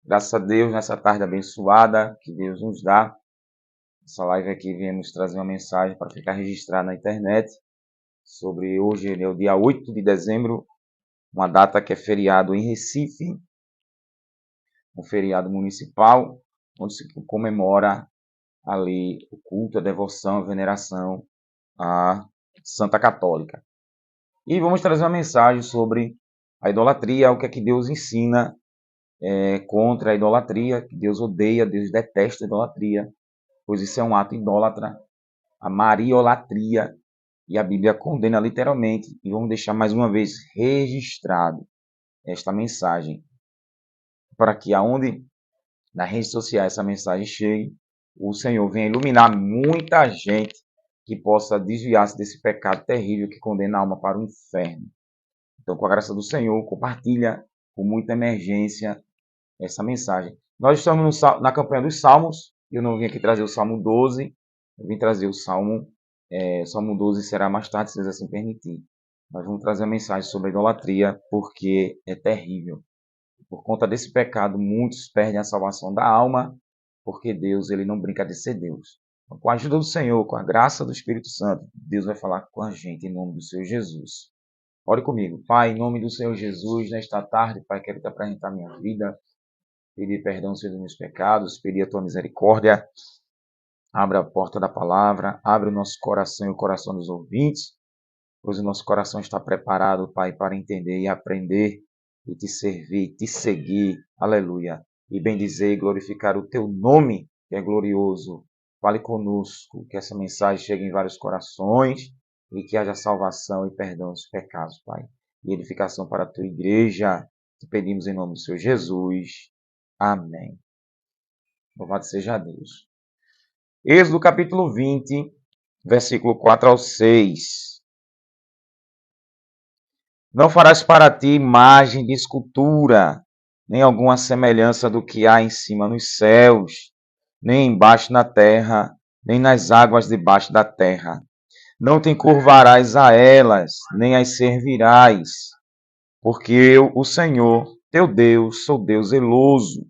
Graças a Deus, nessa tarde abençoada que Deus nos dá. Essa live aqui viemos trazer uma mensagem para ficar registrada na internet sobre hoje, o dia 8 de dezembro, uma data que é feriado em Recife, um feriado municipal, onde se comemora ali o culto, a devoção, a veneração à Santa Católica. E vamos trazer uma mensagem sobre a idolatria, o que é que Deus ensina contra a idolatria, que Deus odeia, Deus detesta a idolatria, pois isso é um ato idólatra, a mariolatria, e a Bíblia condena literalmente. E vamos deixar mais uma vez registrado esta mensagem, para que aonde nas redes sociais essa mensagem chegue, o Senhor venha iluminar muita gente que possa desviar-se desse pecado terrível que condena a alma para o inferno. Então, com a graça do Senhor, compartilha com muita emergência essa mensagem. Nós estamos na campanha dos Salmos. Eu não vim aqui trazer o Salmo 12, eu vim trazer o Salmo 12 será mais tarde, se Deus assim permitir. Nós vamos trazer a mensagem sobre a idolatria, porque é terrível. Por conta desse pecado, muitos perdem a salvação da alma, porque Deus ele não brinca de ser Deus. Então, com a ajuda do Senhor, com a graça do Espírito Santo, Deus vai falar com a gente em nome do Senhor Jesus. Ore comigo. Pai, em nome do Senhor Jesus, nesta tarde, Pai, quero te apresentar minha vida, pedir perdão pelos meus pecados, pedir a tua misericórdia. Abre a porta da palavra, abre o nosso coração e o coração dos ouvintes, pois o nosso coração está preparado, Pai, para entender e aprender e te servir, te seguir. Aleluia. E bendizer e glorificar o teu nome, que é glorioso. Fale conosco, que essa mensagem chegue em vários corações e que haja salvação e perdão dos pecados, Pai. E edificação para a tua igreja. Te pedimos em nome do Senhor Jesus. Amém. Louvado seja Deus. Êxodo capítulo 20, versículo 4 ao 6. Não farás para ti imagem de escultura, nem alguma semelhança do que há em cima nos céus, nem embaixo na terra, nem nas águas debaixo da terra. Não te encurvarás a elas, nem as servirás, porque eu, o Senhor, teu Deus, sou Deus zeloso,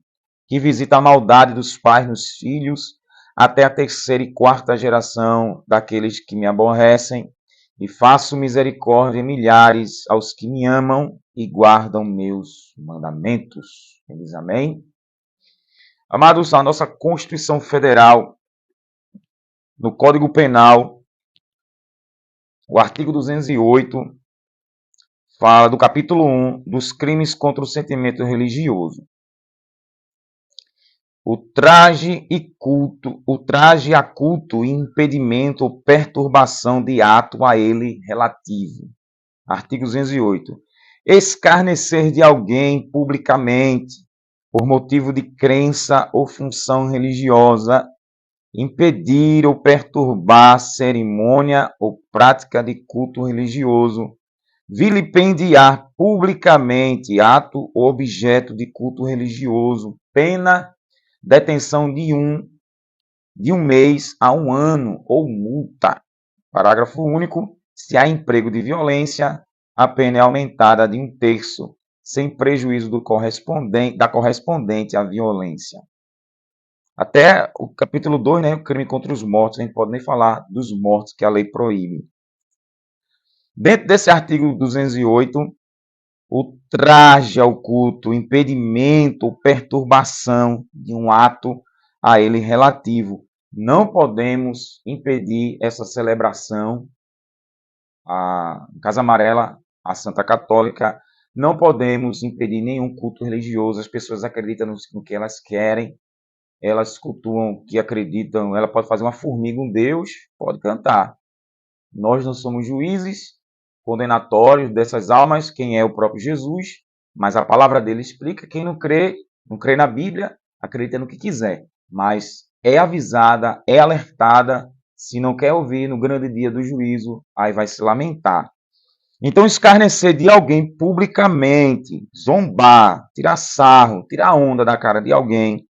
que visita a maldade dos pais nos filhos, até a terceira e quarta geração daqueles que me aborrecem, e faço misericórdia em milhares aos que me amam e guardam meus mandamentos. Diz amém? Amados, a nossa Constituição Federal, no Código Penal, o artigo 208, fala do capítulo 1 dos crimes contra o sentimento religioso. O traje a culto e impedimento ou perturbação de ato a ele relativo. Artigo 208. Escarnecer de alguém publicamente, por motivo de crença ou função religiosa, impedir ou perturbar cerimônia ou prática de culto religioso, vilipendiar publicamente ato ou objeto de culto religioso, pena detenção de um mês a 1 ano ou multa. Parágrafo único. Se há emprego de violência, a pena é aumentada de 1/3, sem prejuízo da correspondente à violência. Até o capítulo 2, né, o crime contra os mortos, a gente pode nem falar dos mortos que a lei proíbe. Dentro desse artigo 208, o traje ao culto, o impedimento ou perturbação de um ato a ele relativo. Não podemos impedir essa celebração, a Casa Amarela, a Santa Católica, não podemos impedir nenhum culto religioso. As pessoas acreditam no que elas querem, elas cultuam o que acreditam. Ela pode fazer uma formiga, um Deus, pode cantar. Nós não somos juízes condenatórios dessas almas, quem é o próprio Jesus, mas a palavra dele explica. Quem não crê na Bíblia, acredita no que quiser, mas é avisada, é alertada. Se não quer ouvir no grande dia do juízo, aí vai se lamentar. Então, escarnecer de alguém publicamente, zombar, tirar sarro, tirar onda da cara de alguém,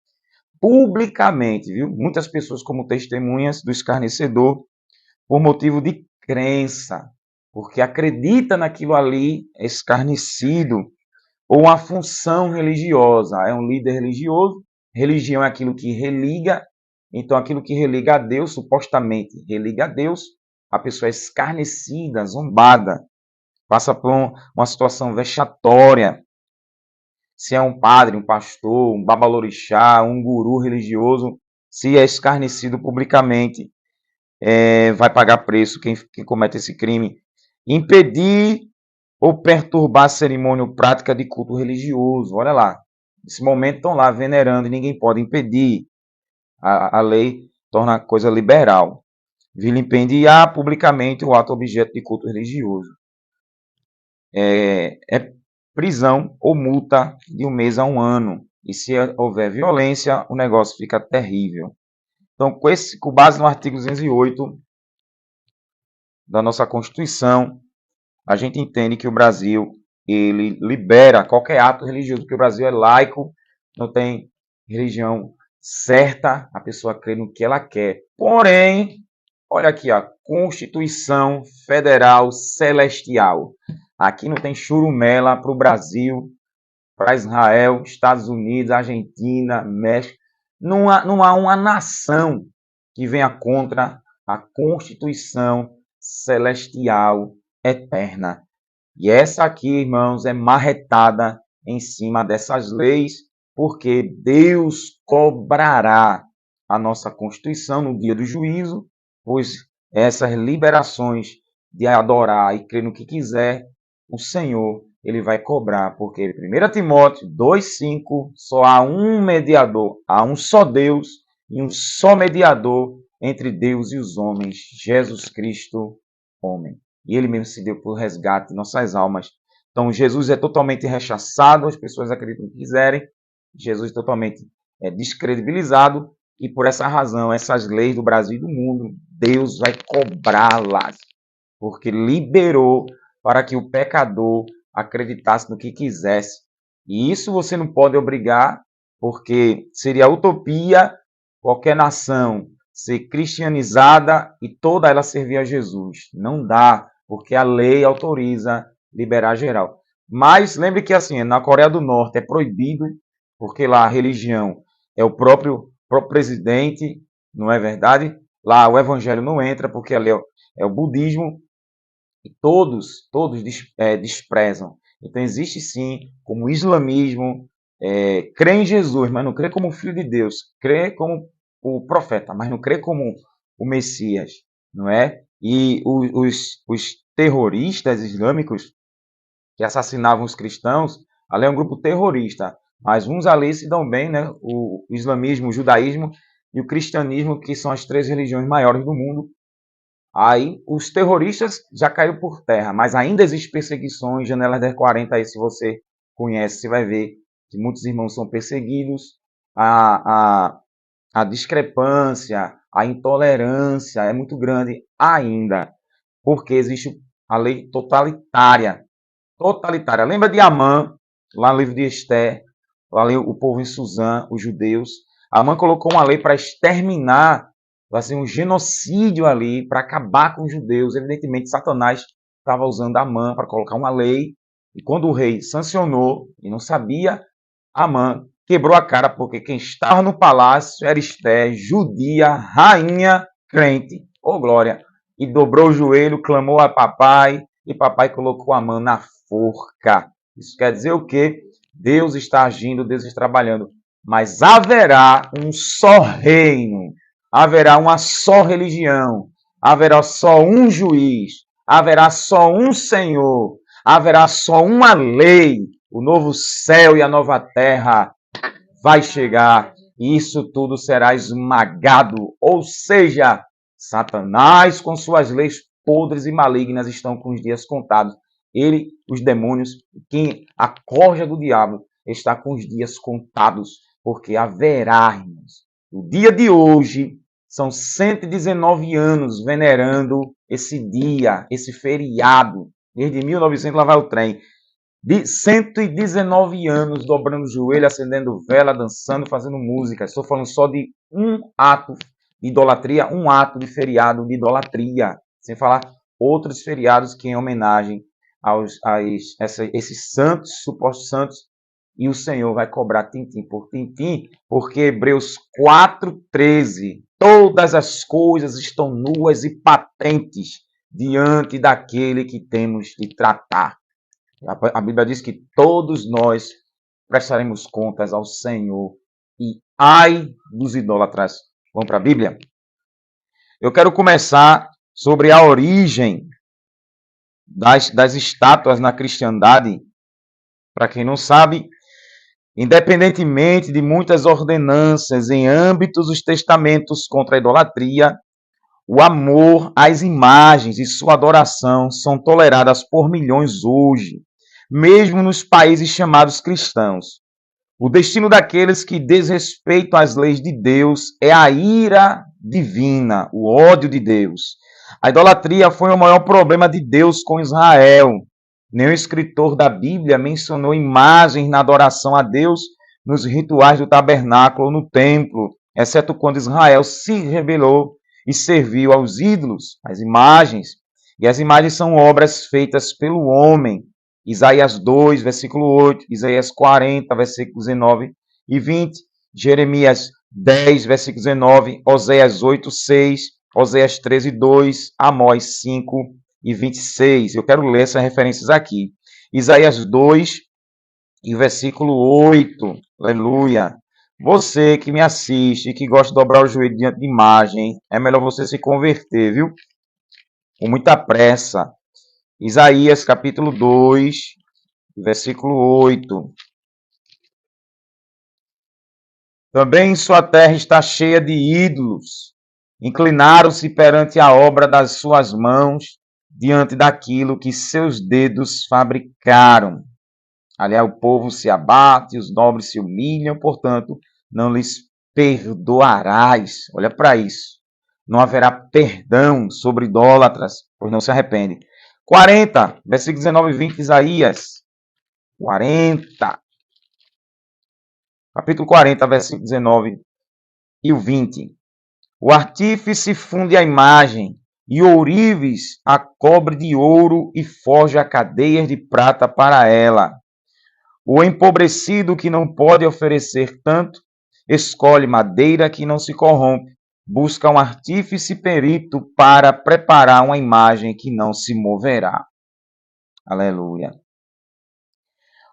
publicamente, viu? Muitas pessoas como testemunhas do escarnecedor, por motivo de crença, porque acredita naquilo ali, é escarnecido, ou uma função religiosa. É um líder religioso. Religião é aquilo que religa. Então, aquilo que religa a Deus, supostamente religa a Deus, a pessoa é escarnecida, zombada, passa por uma situação vexatória. Se é um padre, um pastor, um babalorixá, um guru religioso, se é escarnecido publicamente, vai pagar preço quem comete esse crime. Impedir ou perturbar a cerimônia ou prática de culto religioso. Olha lá, nesse momento estão lá venerando e ninguém pode impedir. A lei torna a coisa liberal. Vilipendiar publicamente o ato objeto de culto religioso. É prisão ou multa de 1 mês a 1 ano. E se houver violência, o negócio fica terrível. Então, com base no artigo 208 da nossa Constituição, a gente entende que o Brasil ele libera qualquer ato religioso, porque o Brasil é laico, não tem religião certa, a pessoa crê no que ela quer. Porém, olha aqui, a Constituição Federal Celestial. Aqui não tem churumela para o Brasil, para Israel, Estados Unidos, Argentina, México. Não há uma nação que venha contra a Constituição Celestial Eterna. E essa aqui, irmãos, é marretada em cima dessas leis, porque Deus cobrará a nossa Constituição no dia do juízo, pois essas liberações de adorar e crer no que quiser, o Senhor, ele vai cobrar, porque 1 Timóteo 2,5, só há um mediador, há um só Deus e um só mediador entre Deus e os homens, Jesus Cristo, homem. E ele mesmo se deu por resgate de nossas almas. Então, Jesus é totalmente rechaçado, as pessoas acreditam que quiserem. Jesus é totalmente descredibilizado. E por essa razão, essas leis do Brasil e do mundo, Deus vai cobrá-las. Porque liberou para que o pecador acreditasse no que quisesse. E isso você não pode obrigar, porque seria utopia qualquer nação ser cristianizada e toda ela servir a Jesus. Não dá, porque a lei autoriza liberar geral. Mas lembre que assim, na Coreia do Norte é proibido, porque lá a religião é o próprio presidente, não é verdade? Lá o evangelho não entra, porque ali é o budismo, e todos desprezam. Então existe sim, como o islamismo, crê em Jesus, mas não crê como filho de Deus, crê como o profeta, mas não crê como o Messias, não é? E os terroristas islâmicos que assassinavam os cristãos, ali é um grupo terrorista, mas uns ali se dão bem, né? O islamismo, o judaísmo e o cristianismo, que são as 3 religiões maiores do mundo. Aí os terroristas já caíram por terra, mas ainda existem perseguições, Janelas 1040, aí se você conhece, você vai ver que muitos irmãos são perseguidos, a discrepância, a intolerância é muito grande ainda, porque existe a lei totalitária. Totalitária. Lembra de Amã, lá no livro de Esther, lá o povo em Suzã, os judeus. Amã colocou uma lei para exterminar, assim, um genocídio ali, para acabar com os judeus. Evidentemente, Satanás estava usando Amã para colocar uma lei, e quando o rei sancionou, e não sabia, Amã quebrou a cara, porque quem estava no palácio era Esther, judia, rainha, crente, ô glória, e dobrou o joelho, clamou a papai, e papai colocou Amã na forca. Isso quer dizer o quê? Deus está agindo, Deus está trabalhando, mas haverá um só reino, haverá uma só religião, haverá só um juiz, haverá só um Senhor, haverá só uma lei. O novo céu e a nova terra vai chegar e isso tudo será esmagado. Ou seja, Satanás com suas leis podres e malignas estão com os dias contados. Ele, os demônios, quem a corja do diabo está com os dias contados, porque haverá, irmãos. O dia de hoje são 119 anos venerando esse dia, esse feriado. Desde 1900 lá vai o trem. De 119 anos dobrando o joelho, acendendo vela, dançando, fazendo música. Estou falando só de um ato de idolatria, um ato de feriado de idolatria. Sem falar outros feriados que em homenagem esses santos, supostos santos, e o Senhor vai cobrar tintim por tintim, porque Hebreus 4:13, todas as coisas estão nuas e patentes diante daquele que temos de tratar. A Bíblia diz que todos nós prestaremos contas ao Senhor. E ai dos idólatras. Vamos para a Bíblia? Eu quero começar sobre a origem das estátuas na cristandade. Para quem não sabe, independentemente de muitas ordenanças em âmbitos dos testamentos contra a idolatria, o amor às imagens e sua adoração são toleradas por milhões hoje, mesmo nos países chamados cristãos. O destino daqueles que desrespeitam as leis de Deus é a ira divina, o ódio de Deus. A idolatria foi o maior problema de Deus com Israel. Nenhum escritor da Bíblia mencionou imagens na adoração a Deus nos rituais do tabernáculo ou no templo, exceto quando Israel se rebelou e serviu aos ídolos, às imagens. E as imagens são obras feitas pelo homem. Isaías 2, versículo 8, Isaías 40, versículos 19 e 20, Jeremias 10, versículo 19, Oséias 8, 6, Oséias 13, 2, Amós 5 e 26. Eu quero ler essas referências aqui. Isaías 2 e versículo 8, aleluia. Você que me assiste e que gosta de dobrar o joelho diante de imagem, é melhor você se converter, viu? Com muita pressa. Isaías capítulo 2, versículo 8. Também sua terra está cheia de ídolos. Inclinaram-se perante a obra das suas mãos, diante daquilo que seus dedos fabricaram. Aliás, o povo se abate, os nobres se humilham, portanto, não lhes perdoarás. Olha para isso. Não haverá perdão sobre idólatras, pois não se arrependem. 40, versículo 19 e 20, Isaías. 40. Capítulo 40, versículo 19 e o 20. O artífice funde a imagem, e ourives a cobre de ouro e forja cadeias de prata para ela. O empobrecido que não pode oferecer tanto, escolhe madeira que não se corrompe, busca um artífice perito para preparar uma imagem que não se moverá. Aleluia.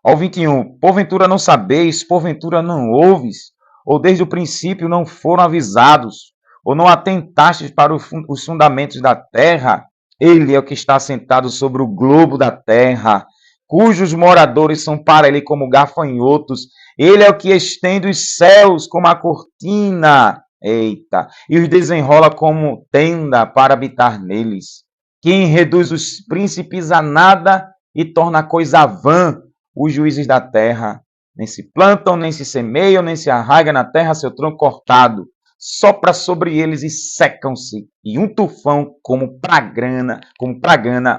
Ao 21, porventura não sabeis, porventura não ouves, ou desde o princípio não foram avisados, ou não atentastes para os fundamentos da terra? Ele é o que está sentado sobre o globo da terra, cujos moradores são para ele como gafanhotos. Ele é o que estende os céus como a cortina, eita, e os desenrola como tenda para habitar neles. Quem reduz os príncipes a nada e torna a coisa vã os juízes da terra. Nem se plantam, nem se semeiam, nem se arraiga na terra seu tronco cortado. Sopra sobre eles e secam-se, e um tufão como pragana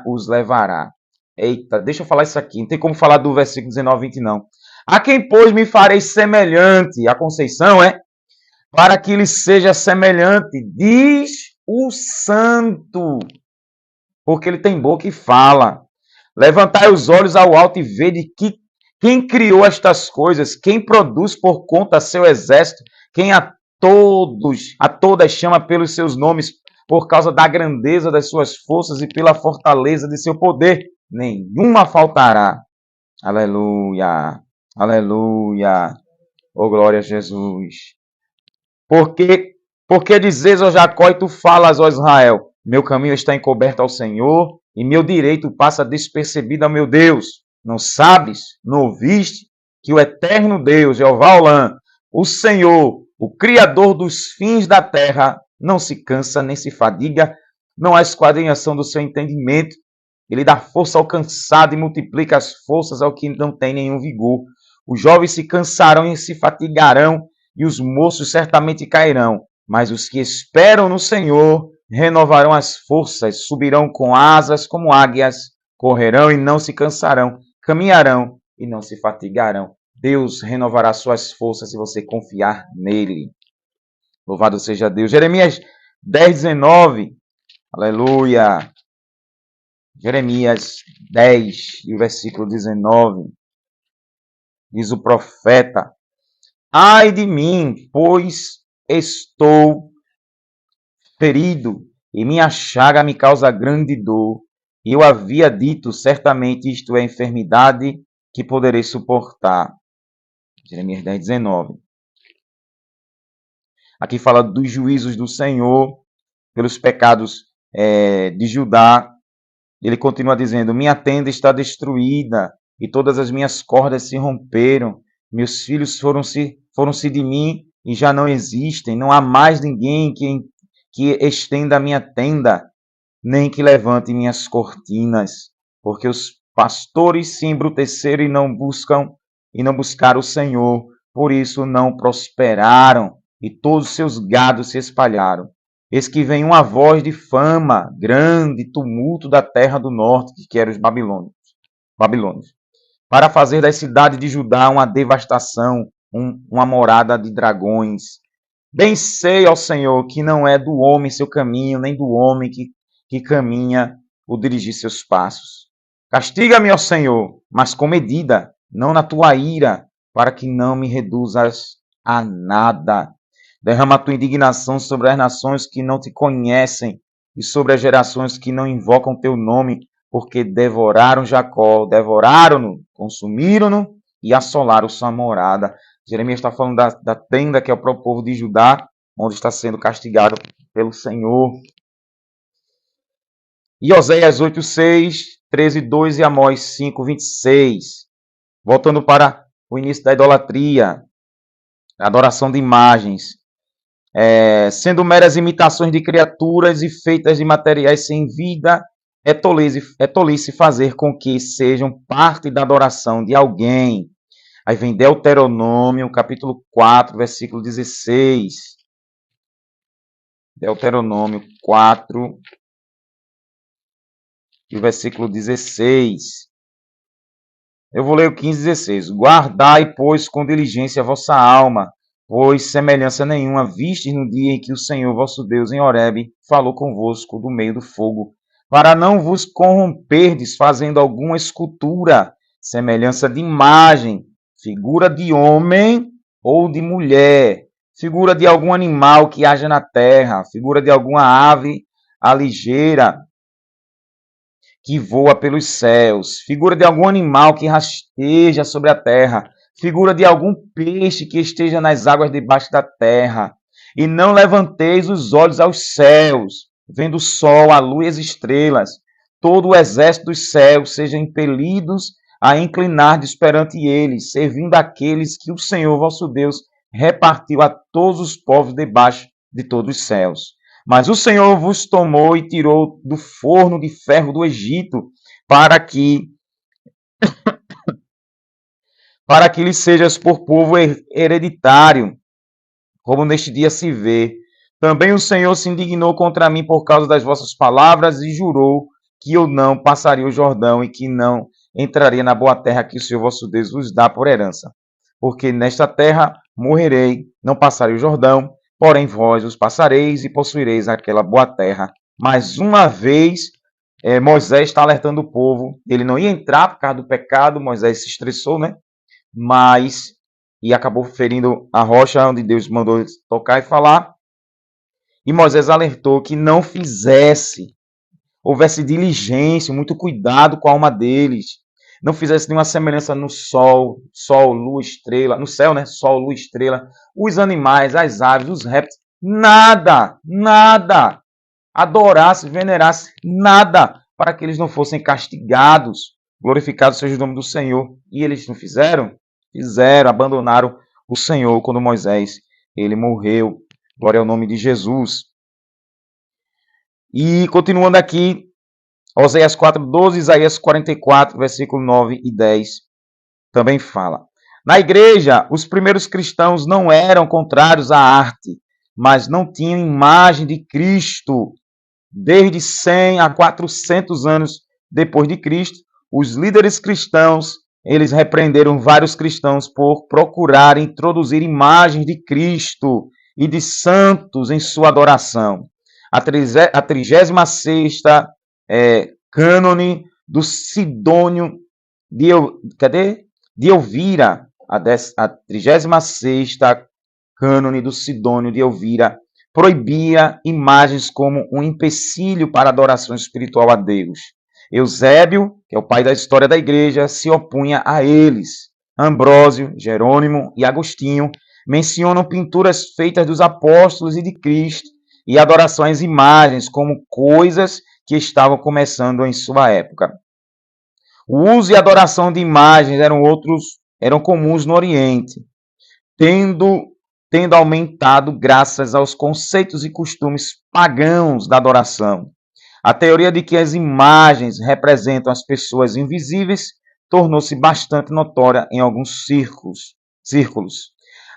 os levará. Eita, deixa eu falar isso aqui, não tem como falar do versículo 19 e 20 não. A quem, pois, me farei semelhante? A Conceição, é? Para que lhe seja semelhante, diz o santo, porque ele tem boca e fala. Levantai os olhos ao alto e vede que quem criou estas coisas, quem produz por conta seu exército, quem a todas chama pelos seus nomes, por causa da grandeza das suas forças e pela fortaleza de seu poder, nenhuma faltará. Aleluia, aleluia, oh glória a Jesus. Porque dizes, ó Jacó, e tu falas, ó Israel, meu caminho está encoberto ao Senhor, e meu direito passa despercebido ao meu Deus. Não sabes, não ouviste, que o eterno Deus, Jeová Olã, o Senhor, o Criador dos fins da terra, não se cansa nem se fadiga, não há esquadrinhação do seu entendimento. Ele dá força ao cansado e multiplica as forças ao que não tem nenhum vigor. Os jovens se cansarão e se fatigarão, e os moços certamente cairão. Mas os que esperam no Senhor renovarão as forças, subirão com asas como águias, correrão e não se cansarão, caminharão e não se fatigarão. Deus renovará suas forças se você confiar nele. Louvado seja Deus. Jeremias 10, 19. Aleluia. Jeremias 10, e o versículo 19, diz o profeta: ai de mim, pois estou ferido, e minha chaga me causa grande dor. E eu havia dito, certamente isto é enfermidade que poderei suportar. Jeremias 10, 19. Aqui fala dos juízos do Senhor pelos pecados de Judá. Ele continua dizendo: minha tenda está destruída e todas as minhas cordas se romperam. Meus filhos foram-se de mim e já não existem. Não há mais ninguém que estenda a minha tenda, nem que levante minhas cortinas, porque os pastores se embruteceram e não buscaram o Senhor, por isso não prosperaram, e todos os seus gados se espalharam. Eis que vem uma voz de fama, grande tumulto da terra do norte, que eram os babilônios, para fazer das cidades de Judá uma devastação, uma morada de dragões. Bem sei, ó Senhor, que não é do homem seu caminho, nem do homem que caminha o dirigir seus passos. Castiga-me, ó Senhor, mas com medida, não na tua ira, para que não me reduzas a nada. Derrama a tua indignação sobre as nações que não te conhecem e sobre as gerações que não invocam teu nome, porque devoraram Jacó, devoraram-no, consumiram-no e assolaram sua morada. Jeremias está falando da tenda que é o próprio povo de Judá, onde está sendo castigado pelo Senhor. E Oséias 8:6, 13:2 e Amós 5:26. Voltando para o início da idolatria, a adoração de imagens. Sendo meras imitações de criaturas e feitas de materiais sem vida, é tolice fazer com que sejam parte da adoração de alguém. Aí vem Deuteronômio, capítulo 4, versículo 16. Deuteronômio 4, e o versículo 16. Eu vou ler o 15 e 16. Guardai, pois, com diligência a vossa alma, pois semelhança nenhuma vistes no dia em que o Senhor vosso Deus em Horebe falou convosco do meio do fogo, para não vos corromperdes fazendo alguma escultura, semelhança de imagem, figura de homem ou de mulher, figura de algum animal que haja na terra, figura de alguma ave ligeira que voa pelos céus, figura de algum animal que rasteja sobre a terra, figura de algum peixe que esteja nas águas debaixo da terra. E não levanteis os olhos aos céus, vendo o sol, a lua e as estrelas, todo o exército dos céus sejam impelidos a inclinar-vos perante eles, servindo aqueles que o Senhor vosso Deus repartiu a todos os povos debaixo de todos os céus. Mas o Senhor vos tomou e tirou do forno de ferro do Egito, para que lhe sejas por povo hereditário, como neste dia se vê. Também o Senhor se indignou contra mim por causa das vossas palavras e jurou que eu não passaria o Jordão e que não entraria na boa terra que o Senhor vosso Deus vos dá por herança. Porque nesta terra morrerei, não passarei o Jordão, porém vós os passareis e possuireis aquela boa terra. Mais uma vez, Moisés está alertando o povo. Ele não ia entrar por causa do pecado, Moisés se estressou, né? E acabou ferindo a rocha onde Deus mandou tocar e falar. E Moisés alertou que não houvesse diligência, muito cuidado com a alma deles. Não fizesse nenhuma semelhança no sol, lua, estrela, no céu, né? Sol, lua, estrela, os animais, as aves, os répteis, nada. Adorasse, venerasse, nada, para que eles não fossem castigados. Glorificado seja o nome do Senhor. E eles não fizeram? Fizeram, abandonaram o Senhor quando Moisés, ele morreu. Glória ao nome de Jesus. E continuando aqui, Oséias 4:12, Isaías 44, versículo 9 e 10, também fala. Na igreja, os primeiros cristãos não eram contrários à arte, mas não tinham imagem de Cristo. Desde 100 a 400 anos depois de Cristo, os líderes cristãos, eles repreenderam vários cristãos por procurar introduzir imagens de Cristo e de santos em sua adoração. A 36ª cânone do Sidônio de Elvira, a 36ª cânone do Sidônio de Elvira, proibia imagens como um empecilho para a adoração espiritual a Deus. Eusébio, que é o pai da história da igreja, se opunha a eles. Ambrósio, Jerônimo e Agostinho mencionam pinturas feitas dos apóstolos e de Cristo e adoração às imagens como coisas que estavam começando em sua época. O uso e adoração de imagens eram comuns no Oriente, tendo aumentado graças aos conceitos e costumes pagãos da adoração. A teoria de que as imagens representam as pessoas invisíveis tornou-se bastante notória em alguns círculos.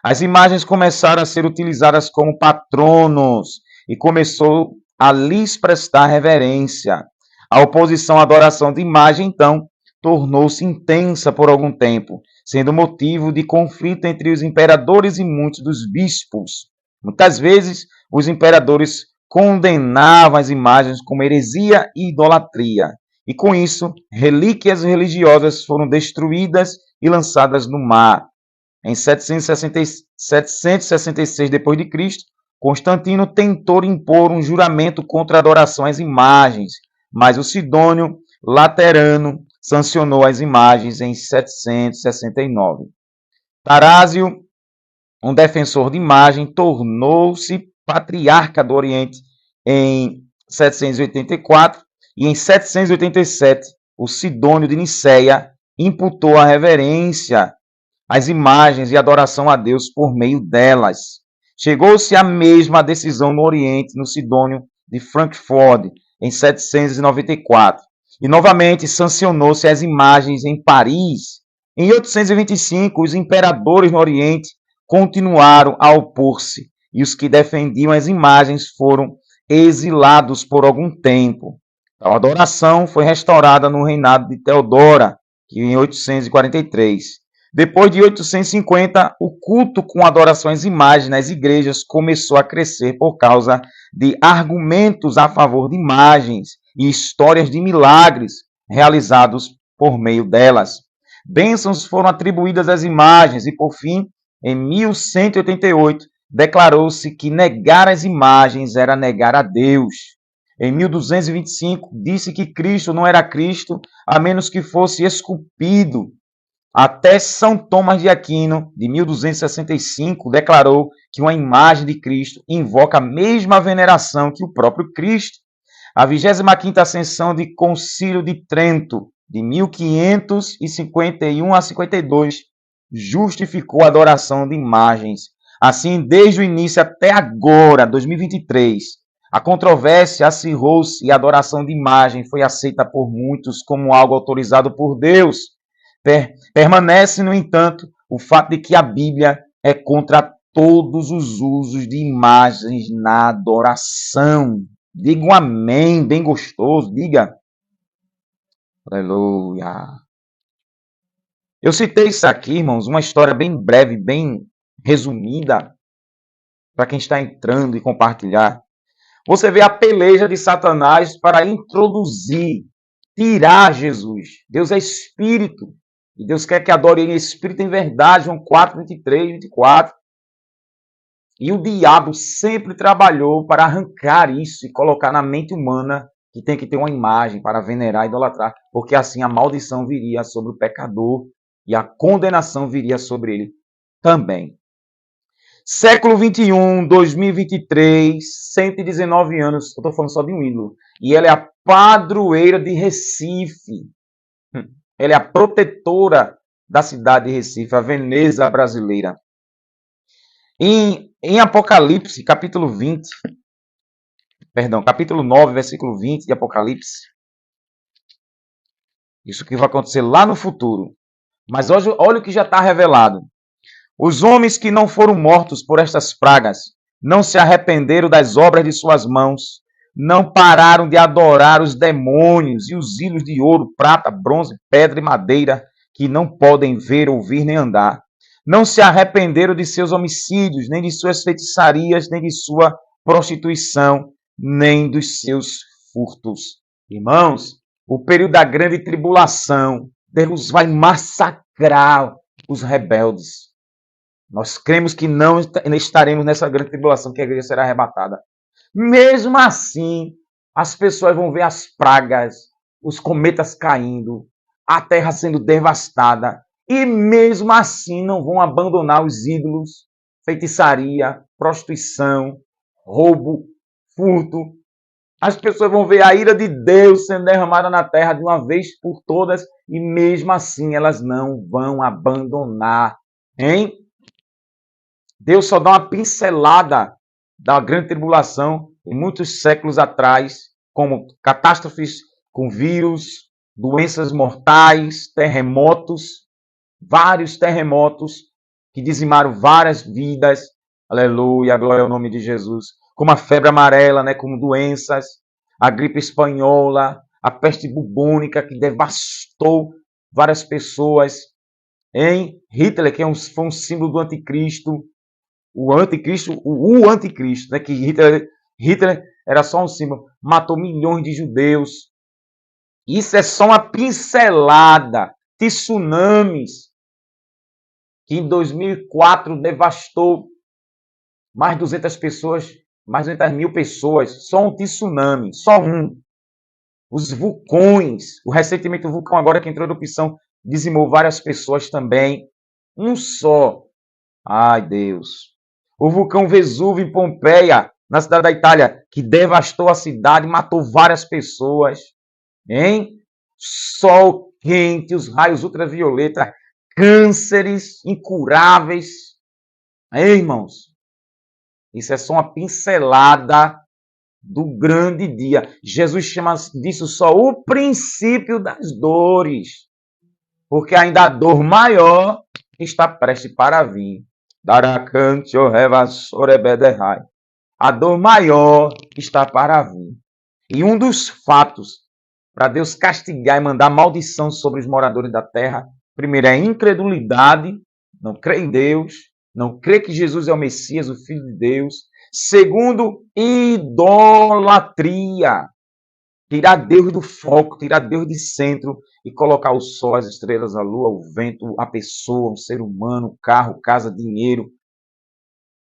As imagens começaram a ser utilizadas como patronos e começou a lhes prestar reverência. A oposição à adoração de imagem, então, tornou-se intensa por algum tempo, sendo motivo de conflito entre os imperadores e muitos dos bispos. Muitas vezes, os imperadores condenavam as imagens como heresia e idolatria, e com isso, relíquias religiosas foram destruídas e lançadas no mar. Em 766 d.C., Constantino tentou impor um juramento contra a adoração às imagens, mas o Sidônio Laterano sancionou as imagens em 769. Tarásio, um defensor de imagem, tornou-se patriarca do Oriente em 784 e em 787 o Sidônio de Niceia imputou a reverência às imagens e adoração a Deus por meio delas. Chegou-se a mesma decisão no Oriente, no Sidônio de Frankfurt, em 794. E novamente sancionou-se as imagens em Paris. Em 825, os imperadores no Oriente continuaram a opor-se, e os que defendiam as imagens foram exilados por algum tempo. A adoração foi restaurada no reinado de Teodora, que em 843. Depois de 850, o culto com adoração às imagens nas igrejas começou a crescer por causa de argumentos a favor de imagens e histórias de milagres realizados por meio delas. Bênçãos foram atribuídas às imagens e, por fim, em 1188, declarou-se que negar as imagens era negar a Deus. Em 1225, disse que Cristo não era Cristo a menos que fosse esculpido. Até São Tomás de Aquino, de 1265, declarou que uma imagem de Cristo invoca a mesma veneração que o próprio Cristo. A 25ª Ascensão de Concílio de Trento, de 1551 a 52, justificou a adoração de imagens. Assim, desde o início até agora, 2023, a controvérsia acirrou-se e a adoração de imagem foi aceita por muitos como algo autorizado por Deus. Permanece, no entanto, o fato de que a Bíblia é contra todos os usos de imagens na adoração. Diga um amém, bem gostoso, diga. Aleluia. Eu citei isso aqui, irmãos, uma história bem breve, bem resumida, para quem está entrando e compartilhar. Você vê a peleja de Satanás para introduzir, tirar Jesus. Deus é espírito. E Deus quer que adore ele em espírito e em verdade, João 4, 23, 24. E o diabo sempre trabalhou para arrancar isso e colocar na mente humana que tem que ter uma imagem para venerar e idolatrar, porque assim a maldição viria sobre o pecador e a condenação viria sobre ele também. Século 21, 2023, 119 anos, eu estou falando só de um ídolo, e ela é a padroeira de Recife. Ela é a protetora da cidade de Recife, a Veneza brasileira. Em Apocalipse, capítulo 9, versículo 20 de Apocalipse. Isso que vai acontecer lá no futuro. Mas hoje, olha o que já está revelado. Os homens que não foram mortos por estas pragas não se arrependeram das obras de suas mãos, não pararam de adorar os demônios e os ídolos de ouro, prata, bronze, pedra e madeira, que não podem ver, ouvir nem andar. Não se arrependeram de seus homicídios, nem de suas feitiçarias, nem de sua prostituição, nem dos seus furtos. Irmãos, o período da grande tribulação. Deus vai massacrar os rebeldes. Nós cremos que não estaremos nessa grande tribulação, que a igreja será arrebatada. Mesmo assim, as pessoas vão ver as pragas, os cometas caindo, a terra sendo devastada. E mesmo assim não vão abandonar os ídolos, feitiçaria, prostituição, roubo, furto. As pessoas vão ver a ira de Deus sendo derramada na terra de uma vez por todas e mesmo assim elas não vão abandonar. Hein? Deus só dá uma pincelada da grande tribulação em muitos séculos atrás, como catástrofes com vírus, doenças mortais, terremotos, vários terremotos que dizimaram várias vidas. Aleluia, glória ao nome de Jesus. Como a febre amarela, né, como doenças, a gripe espanhola, a peste bubônica que devastou várias pessoas. Em Hitler, que foi um símbolo do anticristo, o anticristo, né, que Hitler era só um símbolo, matou milhões de judeus. Isso é só uma pincelada. Tsunamis, que em 2004 devastou mais de 200 pessoas, mais de 200 mil pessoas, só um tsunami, só um. Os vulcões, recentemente o vulcão agora que entrou em erupção, dizimou várias pessoas também. Um só. Ai, Deus. O vulcão Vesúvio em Pompeia, na cidade da Itália, que devastou a cidade, matou várias pessoas. Hein? Sol quente, os raios ultravioletas, cânceres incuráveis. Hein, irmãos? Isso é só uma pincelada do grande dia. Jesus chama disso só o princípio das dores. Porque ainda a dor maior está prestes para vir. A dor maior está para vir. E um dos fatos para Deus castigar e mandar maldição sobre os moradores da terra, primeiro é a incredulidade, não crê em Deus, não crê que Jesus é o Messias, o Filho de Deus. Segundo, idolatria. Tirar Deus do foco, tirar Deus de centro e colocar o sol, as estrelas, a lua, o vento, a pessoa, o ser humano, o carro, casa, dinheiro.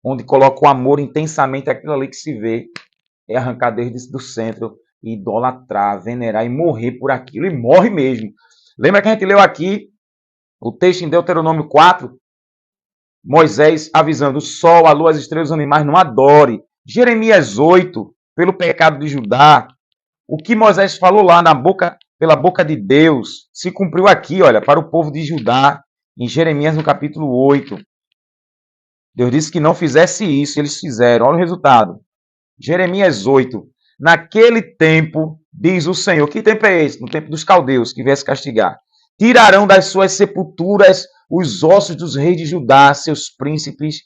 Onde coloca o amor intensamente, aquilo ali que se vê, é arrancar Deus do centro e idolatrar, venerar e morrer por aquilo. E morre mesmo. Lembra que a gente leu aqui o texto em Deuteronômio 4? Moisés avisando o sol, a lua, as estrelas, os animais, não adore. Jeremias 8, pelo pecado de Judá. O que Moisés falou lá pela boca de Deus, se cumpriu aqui, olha, para o povo de Judá, em Jeremias no capítulo 8. Deus disse que não fizesse isso, eles fizeram. Olha o resultado. Jeremias 8. Naquele tempo, diz o Senhor. Que tempo é esse? No tempo dos caldeus, que viesse castigar. Tirarão das suas sepulturas os ossos dos reis de Judá, seus príncipes,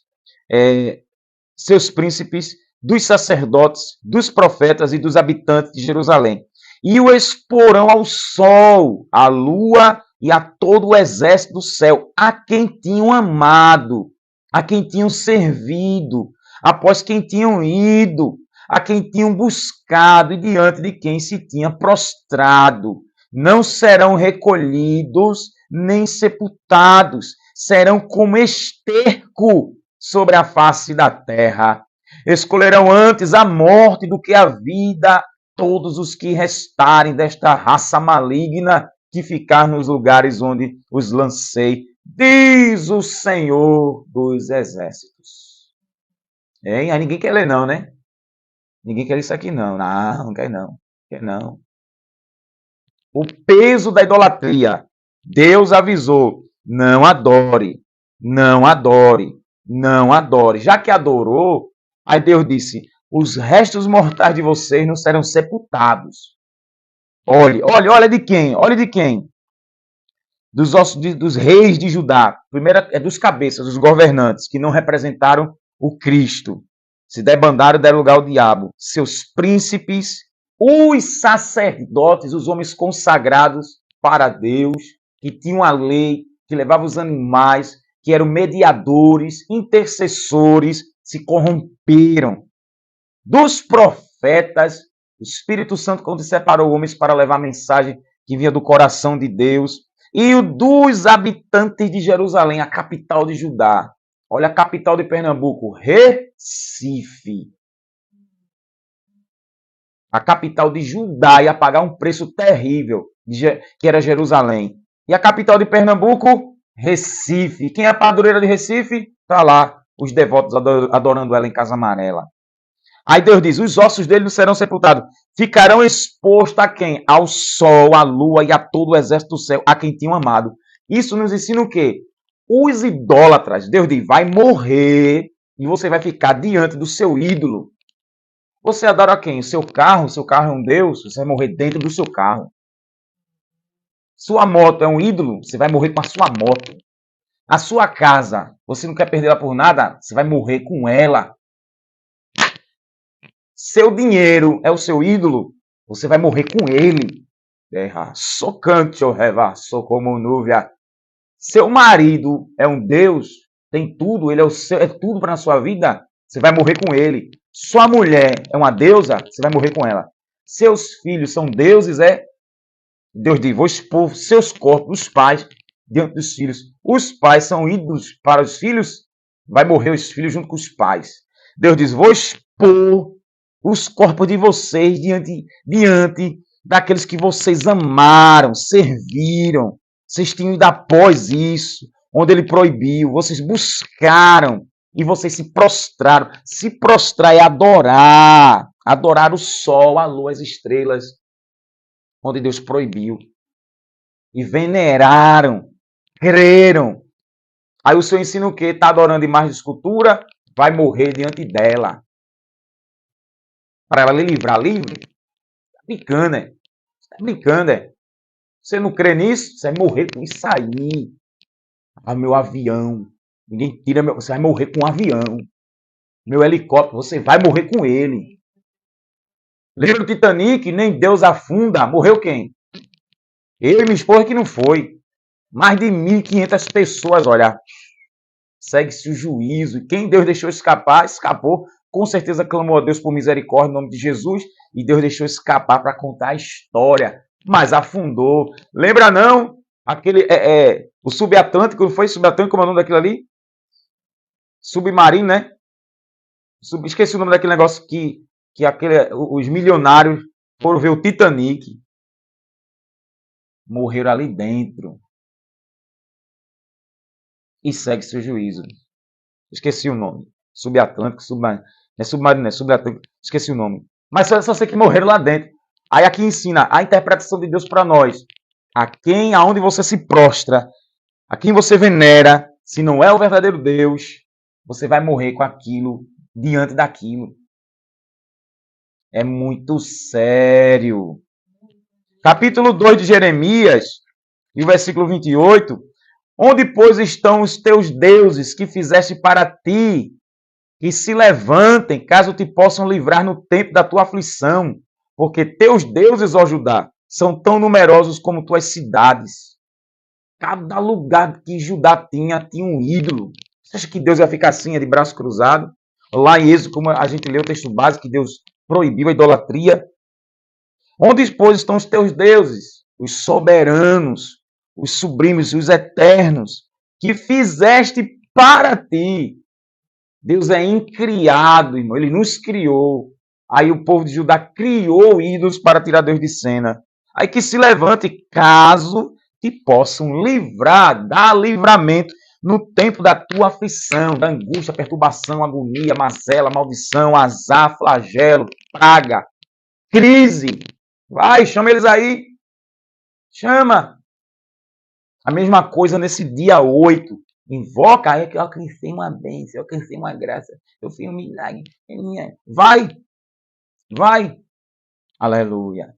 dos sacerdotes, dos profetas e dos habitantes de Jerusalém. E o exporão ao sol, à lua e a todo o exército do céu, a quem tinham amado, a quem tinham servido, após quem tinham ido, a quem tinham buscado e diante de quem se tinha prostrado. Não serão recolhidos nem sepultados, serão como esterco sobre a face da terra. Escolherão antes a morte do que a vida todos os que restarem desta raça maligna que ficar nos lugares onde os lancei, diz o Senhor dos Exércitos. Aí ninguém quer ler não, né? Ninguém quer isso aqui não. Não quer não. Quer não. O peso da idolatria. Deus avisou, não adore, não adore, não adore. Já que adorou, aí Deus disse, os restos mortais de vocês não serão sepultados. Olha de quem? Olha de quem? Dos ossos dos reis de Judá. Primeiro é dos cabeças, dos governantes, que não representaram o Cristo. Se debandaram, deram lugar ao diabo. Seus príncipes, os sacerdotes, os homens consagrados para Deus, que tinham a lei, que levavam os animais, que eram mediadores, intercessores, se corromperam. Dos profetas, O Espírito Santo, quando separou homens para levar a mensagem que vinha do coração de Deus, e o dos habitantes de Jerusalém, a capital de Judá. Olha a capital de Pernambuco, Recife. A capital de Judá ia pagar um preço terrível, que era Jerusalém. E a capital de Pernambuco, Recife. Quem é a padroeira de Recife? Está lá, os devotos adorando ela em Casa Amarela. Aí Deus diz, os ossos dele não serão sepultados. Ficarão expostos a quem? Ao sol, à lua e a todo o exército do céu, a quem tinham amado. Isso nos ensina o quê? Os idólatras, Deus diz, vai morrer e você vai ficar diante do seu ídolo. Você adora quem? O seu carro é um Deus, você vai morrer dentro do seu carro. Sua moto é um ídolo, você vai morrer com a sua moto. A sua casa, você não quer perder ela por nada, você vai morrer com ela. Seu dinheiro é o seu ídolo, você vai morrer com ele. Socante, sou como núvia. Seu marido é um Deus, tem tudo, ele é tudo para a sua vida, você vai morrer com ele. Sua mulher é uma deusa, você vai morrer com ela. Seus filhos são deuses, Deus diz, vou expor seus corpos, os pais, diante dos filhos. Os pais são ídolos para os filhos, vai morrer os filhos junto com os pais. Deus diz, vou expor os corpos de vocês diante daqueles que vocês amaram, serviram. Vocês tinham ido após isso, onde ele proibiu. Vocês buscaram e vocês se prostraram. Se prostrar é adorar. Adorar o sol, a lua, as estrelas, onde Deus proibiu. E veneraram, creram. Aí o Senhor ensina o quê? Está adorando imagem de escultura? Vai morrer diante dela. Para ela lhe livrar livre? Está brincando, Está brincando, Você não crê nisso? Você vai morrer com isso aí. Ah, meu avião. Ninguém tira meu... Você vai morrer com um avião. Meu helicóptero, você vai morrer com ele. Lembra do Titanic? Nem Deus afunda. Morreu quem? Eu e minha esposa que não foi. Mais de 1.500 pessoas, olha. Segue-se o juízo. E quem Deus deixou escapar, escapou. Com certeza clamou a Deus por misericórdia em nome de Jesus. E Deus deixou escapar para contar a história. Mas afundou. Lembra não? Aquele, o subatlântico, não foi subatlântico, como é o nome daquilo ali? Submarino, né? Esqueci o nome daquele negócio que os milionários foram ver o Titanic. Morreram ali dentro. E segue seu juízo. Esqueci o nome. Subatlântico, submarino. Não é submarino, não é subatlântico. Esqueci o nome. Mas só sei que morreram lá dentro. Aí aqui ensina a interpretação de Deus para nós. Aonde você se prostra, a quem você venera, se não é o verdadeiro Deus, você vai morrer com aquilo, diante daquilo. É muito sério. Capítulo 2 de Jeremias, e o versículo 28. Onde, pois, estão os teus deuses que fizeste para ti, que se levantem, caso te possam livrar no tempo da tua aflição? Porque teus deuses, ó Judá, são tão numerosos como tuas cidades. Cada lugar que Judá tinha um ídolo. Você acha que Deus ia ficar assim, de braço cruzado? Lá em Êxodo, como a gente lê o texto básico, que Deus proibiu a idolatria. Onde, pois, estão os teus deuses? Os soberanos, os sublimes, os eternos, que fizeste para ti. Deus é incriado, irmão. Ele nos criou. Aí o povo de Judá criou ídolos para tirar Deus de cena. Aí que se levante, caso te possam livrar, dar livramento no tempo da tua aflição, da angústia, perturbação, agonia, mazela, maldição, azar, flagelo, praga, crise. Vai, chama eles aí. Chama. A mesma coisa nesse dia 8. Invoca aí que eu alcancei uma bênção, eu alcancei uma graça, eu fiz um milagre. Vai. Vai. Aleluia.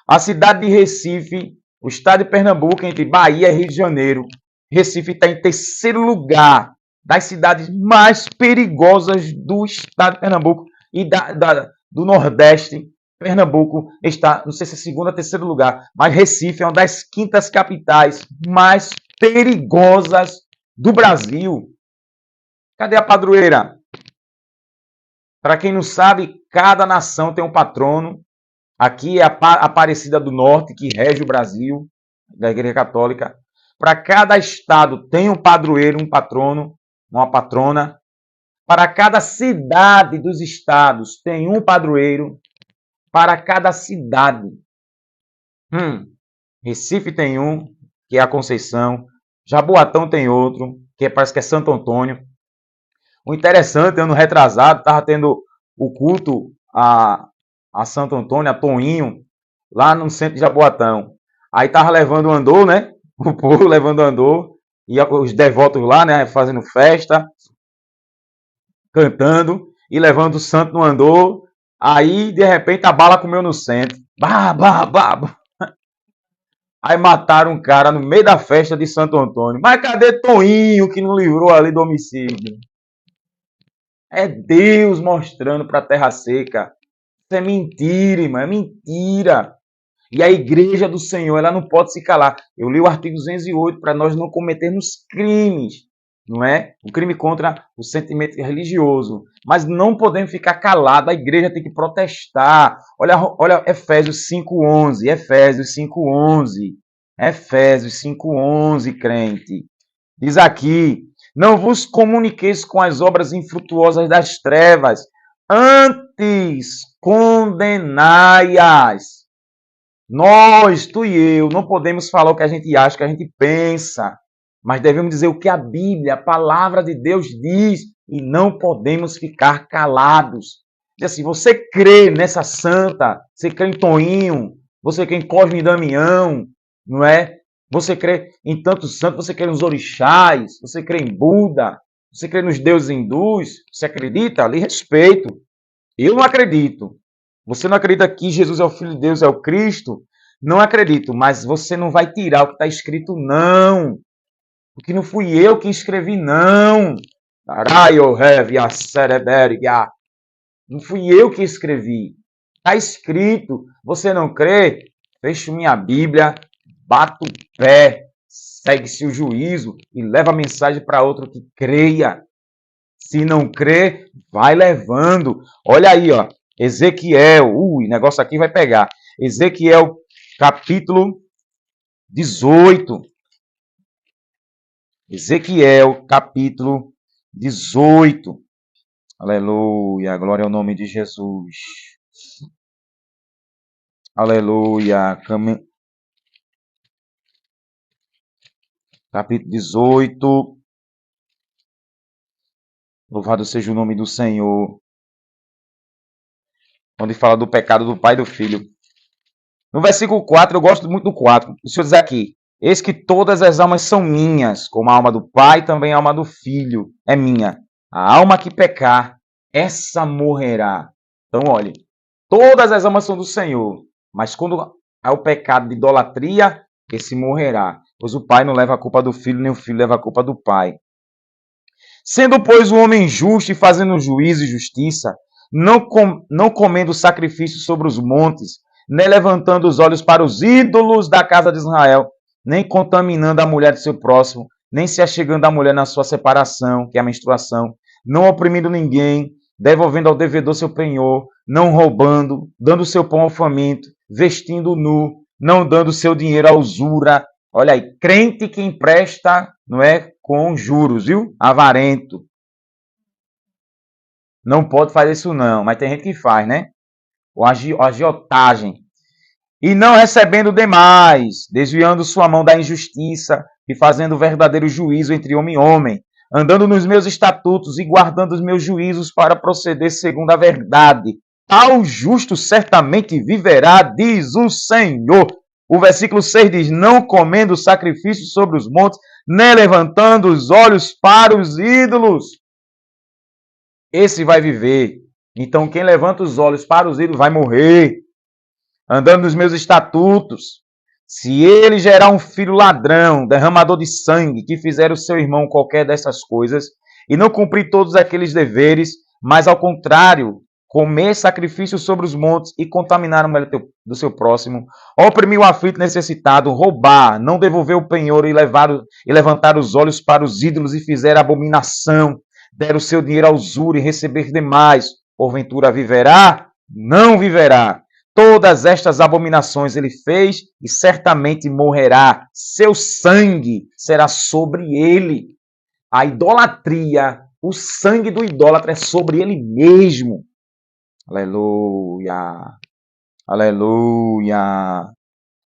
A cidade de Recife, o estado de Pernambuco, entre Bahia e Rio de Janeiro. Recife está em terceiro lugar das cidades mais perigosas do estado de Pernambuco e do Nordeste. Pernambuco está, não sei se é segundo ou terceiro lugar, mas Recife é uma das quintas capitais mais perigosas do Brasil. Cadê a padroeira? Para quem não sabe, cada nação tem um patrono. Aqui é a Aparecida do Norte, que rege o Brasil, da Igreja Católica. Para cada estado tem um padroeiro, um patrono, uma patrona. Para cada cidade dos estados tem um padroeiro. Para cada cidade. Recife tem um, que é a Conceição. Jaboatão tem outro, que parece que é Santo Antônio. O interessante, ano retrasado, estava tendo o culto a Santo Antônio, a Toninho, lá no centro de Jaboatão. Aí estava levando o andor, né? O povo levando o andor. E os devotos lá, né? Fazendo festa, cantando e levando o santo no andor. Aí, de repente, a bala comeu no centro. Bah, bah, bah. Aí mataram um cara no meio da festa de Santo Antônio. Mas cadê Toninho, que não livrou ali do homicídio? É Deus mostrando para a terra seca. Isso é mentira, irmão, é mentira. E a igreja do Senhor, ela não pode se calar. Eu li o artigo 208 para nós não cometermos crimes, não é? O crime contra o sentimento religioso. Mas não podemos ficar calados, a igreja tem que protestar. Olha Efésios 5:11, Efésios 5:11, Efésios 5:11, crente. Diz aqui, não vos comuniqueis com as obras infrutuosas das trevas, antes condenai-as. Nós, tu e eu, não podemos falar o que a gente acha, o que a gente pensa, mas devemos dizer o que a Bíblia, a palavra de Deus diz, e não podemos ficar calados. Diz assim, você crê nessa santa, você crê em Toninho, você crê em Cosme e Damião, não é? Você crê em tantos santos, você crê nos orixás, você crê em Buda, você crê nos deuses hindus, você acredita? Ali respeito. Eu não acredito. Você não acredita que Jesus é o Filho de Deus, é o Cristo? Não acredito, mas você não vai tirar o que está escrito, não. Porque não fui eu que escrevi, não. Não fui eu que escrevi. Está escrito. Você não crê? Fecho minha Bíblia, bato o pé, segue-se o juízo e leva a mensagem para outro que creia. Se não crê, vai levando. Olha aí, ó. Ezequiel. Negócio aqui vai pegar. Ezequiel, capítulo 18. Ezequiel, capítulo 18. Aleluia. Glória ao nome de Jesus. Aleluia. Capítulo 18. Louvado seja o nome do Senhor. Onde fala do pecado do pai e do filho. No versículo 4, eu gosto muito do 4. O Senhor diz aqui, eis que todas as almas são minhas, como a alma do pai, também a alma do filho é minha. A alma que pecar, essa morrerá. Então, olhe, todas as almas são do Senhor, mas quando há o pecado de idolatria, esse morrerá. Pois o pai não leva a culpa do filho, nem o filho leva a culpa do pai. Sendo, pois, o homem justo e fazendo juízo e justiça, não comendo sacrifício sobre os montes, nem levantando os olhos para os ídolos da casa de Israel, nem contaminando a mulher de seu próximo, nem se achegando à mulher na sua separação, que é a menstruação, não oprimindo ninguém, devolvendo ao devedor seu penhor, não roubando, dando seu pão ao faminto, vestindo nu, não dando seu dinheiro à usura. Olha aí, crente que empresta, não é, com juros, viu? Avarento. Não pode fazer isso não, mas tem gente que faz, né? O agiotagem. E não recebendo demais, desviando sua mão da injustiça e fazendo verdadeiro juízo entre homem e homem, andando nos meus estatutos e guardando os meus juízos para proceder segundo a verdade. Tal justo certamente viverá, diz o Senhor. O versículo 6 diz, não comendo sacrifícios sobre os montes, nem levantando os olhos para os ídolos. Esse vai viver. Então, quem levanta os olhos para os ídolos vai morrer. Andando nos meus estatutos. Se ele gerar um filho ladrão, derramador de sangue, que fizer o seu irmão qualquer dessas coisas, e não cumprir todos aqueles deveres, mas ao contrário, comer sacrifício sobre os montes e contaminar a mulher do seu próximo, oprimir o aflito necessitado, roubar, não devolver o penhor e levantar os olhos para os ídolos e fizer abominação, der o seu dinheiro à usura e receber demais, porventura viverá? Não viverá. Todas estas abominações ele fez e certamente morrerá. Seu sangue será sobre ele. A idolatria, o sangue do idólatra é sobre ele mesmo. Aleluia, aleluia,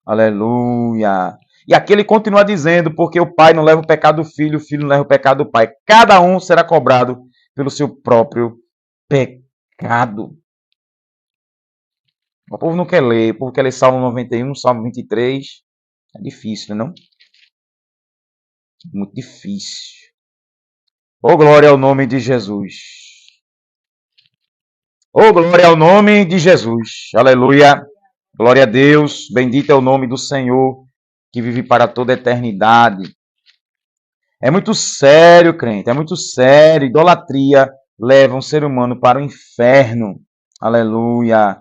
aleluia. E aqui ele continua dizendo, porque o pai não leva o pecado do filho, o filho não leva o pecado do pai. Cada um será cobrado pelo seu próprio pecado. O povo não quer ler, o povo quer ler Salmo 91, Salmo 23. É difícil, não? Muito difícil. Oh, glória ao nome de Jesus. Oh, glória ao nome de Jesus. Aleluia. Glória a Deus. Bendito é o nome do Senhor, que vive para toda a eternidade. É muito sério, crente. É muito sério. Idolatria leva um ser humano para o inferno. Aleluia.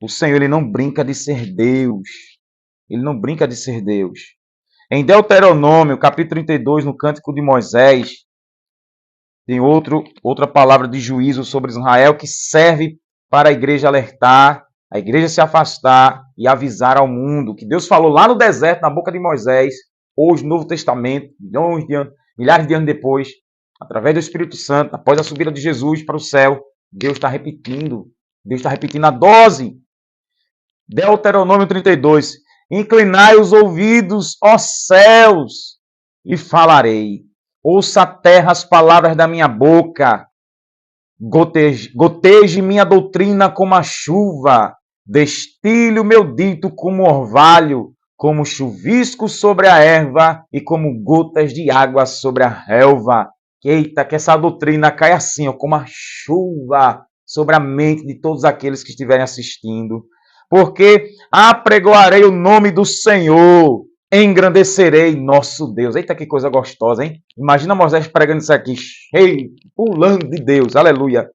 O Senhor, ele não brinca de ser Deus. Ele não brinca de ser Deus. Em Deuteronômio, capítulo 32, no Cântico de Moisés, tem outra palavra de juízo sobre Israel que serve para a igreja alertar, a igreja se afastar e avisar ao mundo que Deus falou lá no deserto, na boca de Moisés, hoje no Novo Testamento, milhares de anos depois, através do Espírito Santo, após a subida de Jesus para o céu, Deus está repetindo a dose. Deuteronômio 32, inclinai os ouvidos, ó céus, e falarei. Ouça a terra as palavras da minha boca. Goteje minha doutrina como a chuva. Destilhe o meu dito como orvalho, como chuvisco sobre a erva e como gotas de água sobre a relva. Eita, que essa doutrina caia assim, ó, como a chuva sobre a mente de todos aqueles que estiverem assistindo. Porque apregoarei o nome do Senhor, engrandecerei nosso Deus. Eita, que coisa gostosa, hein? Imagina Moisés pregando isso aqui, cheio, pulando de Deus, aleluia.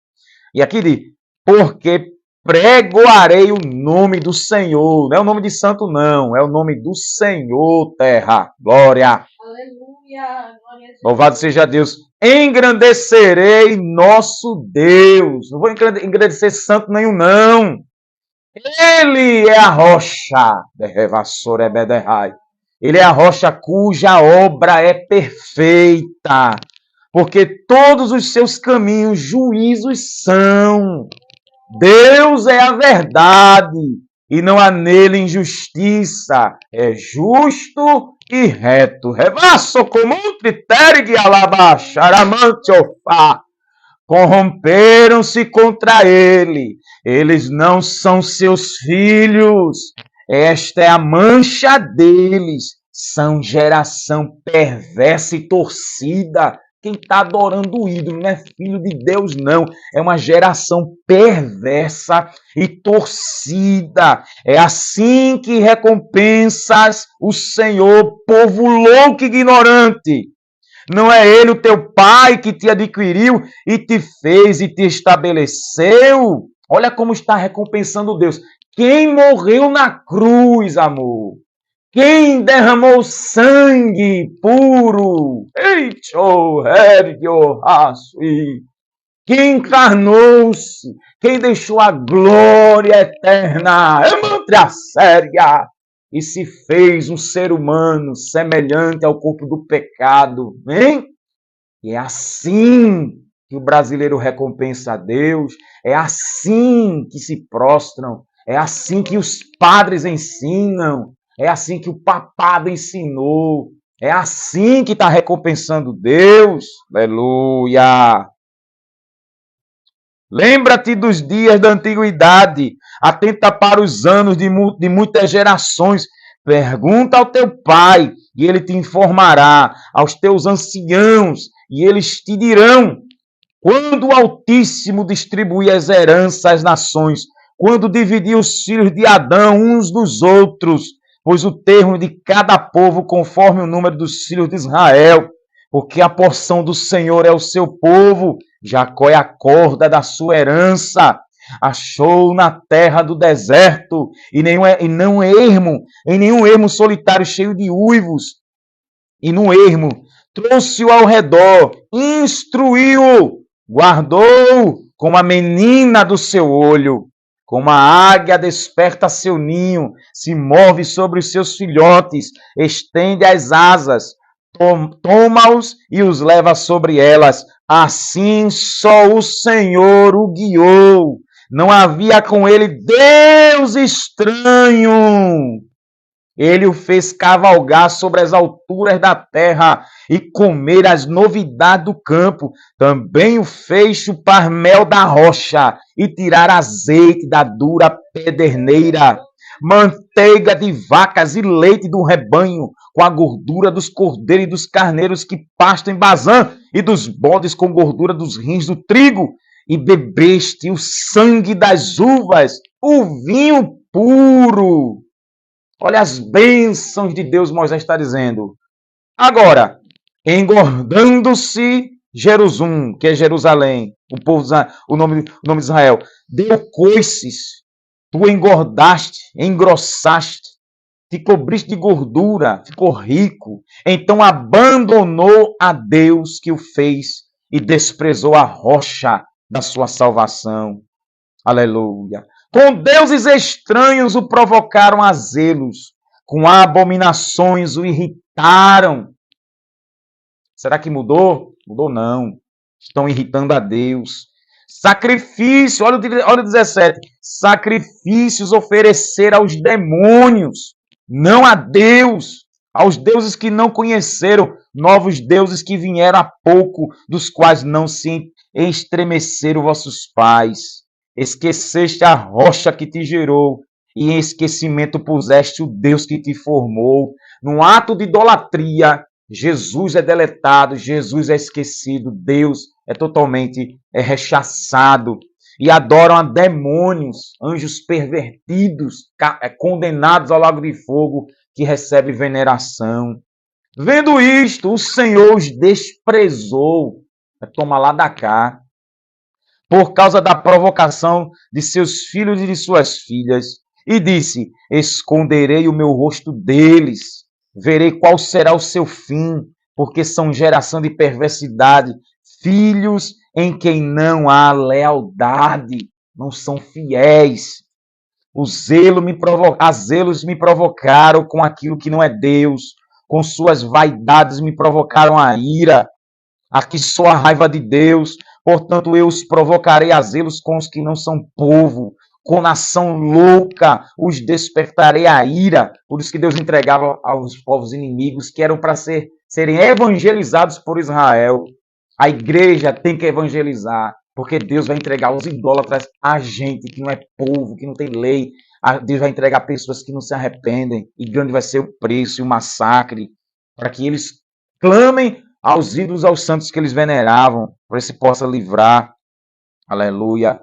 E aqui diz, porque pregoarei o nome do Senhor. Não é o nome de santo, não, é o nome do Senhor, terra. Glória. Aleluia. Louvado seja Deus. Engrandecerei nosso Deus. Não vou engrandecer santo nenhum, não. Ele é a rocha, ele é a rocha cuja obra é perfeita, porque todos os seus caminhos juízos são. Deus é a verdade e não há nele injustiça, é justo e reto. Revasso comum tritergue alabaxa, aramante ofá. Corromperam-se contra ele. Eles não são seus filhos. Esta é a mancha deles. São geração perversa e torcida. Quem está adorando o ídolo não é filho de Deus, não. É uma geração perversa e torcida. É assim que recompensas o Senhor, povo louco e ignorante. Não é ele o teu pai que te adquiriu e te fez e te estabeleceu? Olha como está recompensando Deus. Quem morreu na cruz, amor? Quem derramou sangue puro? Quem encarnou-se? Quem deixou a glória eterna? E se fez um ser humano semelhante ao corpo do pecado, hein? E é assim que o brasileiro recompensa a Deus, é assim que se prostram, é assim que os padres ensinam, é assim que o papado ensinou, é assim que está recompensando Deus. Aleluia! Lembra-te dos dias da antiguidade, atenta para os anos de muitas gerações. Pergunta ao teu pai, e ele te informará, aos teus anciãos, e eles te dirão. Quando o Altíssimo distribuía as heranças às nações, quando dividia os filhos de Adão uns dos outros, pôs o termo de cada povo conforme o número dos filhos de Israel, porque a porção do Senhor é o seu povo, Jacó é a corda da sua herança, achou na terra do deserto, e não ermo, em nenhum ermo solitário cheio de uivos, e no ermo trouxe-o ao redor, instruiu-o, guardou como a menina do seu olho. Como a águia desperta seu ninho, se move sobre os seus filhotes, estende as asas, toma-os e os leva sobre elas. Assim só o Senhor o guiou. Não havia com ele Deus estranho. Ele o fez cavalgar sobre as alturas da terra e comer as novidades do campo. Também o fez chupar mel da rocha e tirar azeite da dura pederneira, manteiga de vacas e leite do rebanho, com a gordura dos cordeiros e dos carneiros que pastam em Bazã, e dos bodes com gordura dos rins do trigo. E bebeste o sangue das uvas, o vinho puro. Olha as bênçãos de Deus, Moisés está dizendo. Agora, engordando-se Jerusalém, que é Jerusalém, o nome de Israel, deu coices, tu engordaste, engrossaste, te cobriste de gordura, ficou rico, então abandonou a Deus que o fez e desprezou a rocha da sua salvação. Aleluia. Com deuses estranhos o provocaram a zelos, com abominações o irritaram. Será que mudou? Mudou não. Estão irritando a Deus. Sacrifício, olha o 17. Sacrifícios oferecer aos demônios, não a Deus, aos deuses que não conheceram, novos deuses que vieram há pouco, dos quais não se estremeceram vossos pais. Esqueceste a rocha que te gerou, e em esquecimento puseste o Deus que te formou. Num ato de idolatria, Jesus é deletado, Jesus é esquecido, Deus é totalmente rechaçado. E adoram a demônios, anjos pervertidos, condenados ao lago de fogo, que recebe veneração. Vendo isto, o Senhor os desprezou. Toma lá da cá. Por causa da provocação de seus filhos e de suas filhas. E disse, esconderei o meu rosto deles, verei qual será o seu fim, porque são geração de perversidade, filhos em quem não há lealdade, não são fiéis. As zelos me provocaram com aquilo que não é Deus, com suas vaidades me provocaram a ira. Aqui só a raiva de Deus, portanto eu os provocarei a zelos com os que não são povo, com nação louca os despertarei a ira. Por isso que Deus entregava aos povos inimigos que eram para serem evangelizados por Israel. A igreja tem que evangelizar, porque Deus vai entregar os idólatras a gente que não é povo, que não tem lei. Deus vai entregar pessoas que não se arrependem, e grande vai ser o preço e o massacre, para que eles clamem aos ídolos, aos santos que eles veneravam, para que se possa livrar. Aleluia.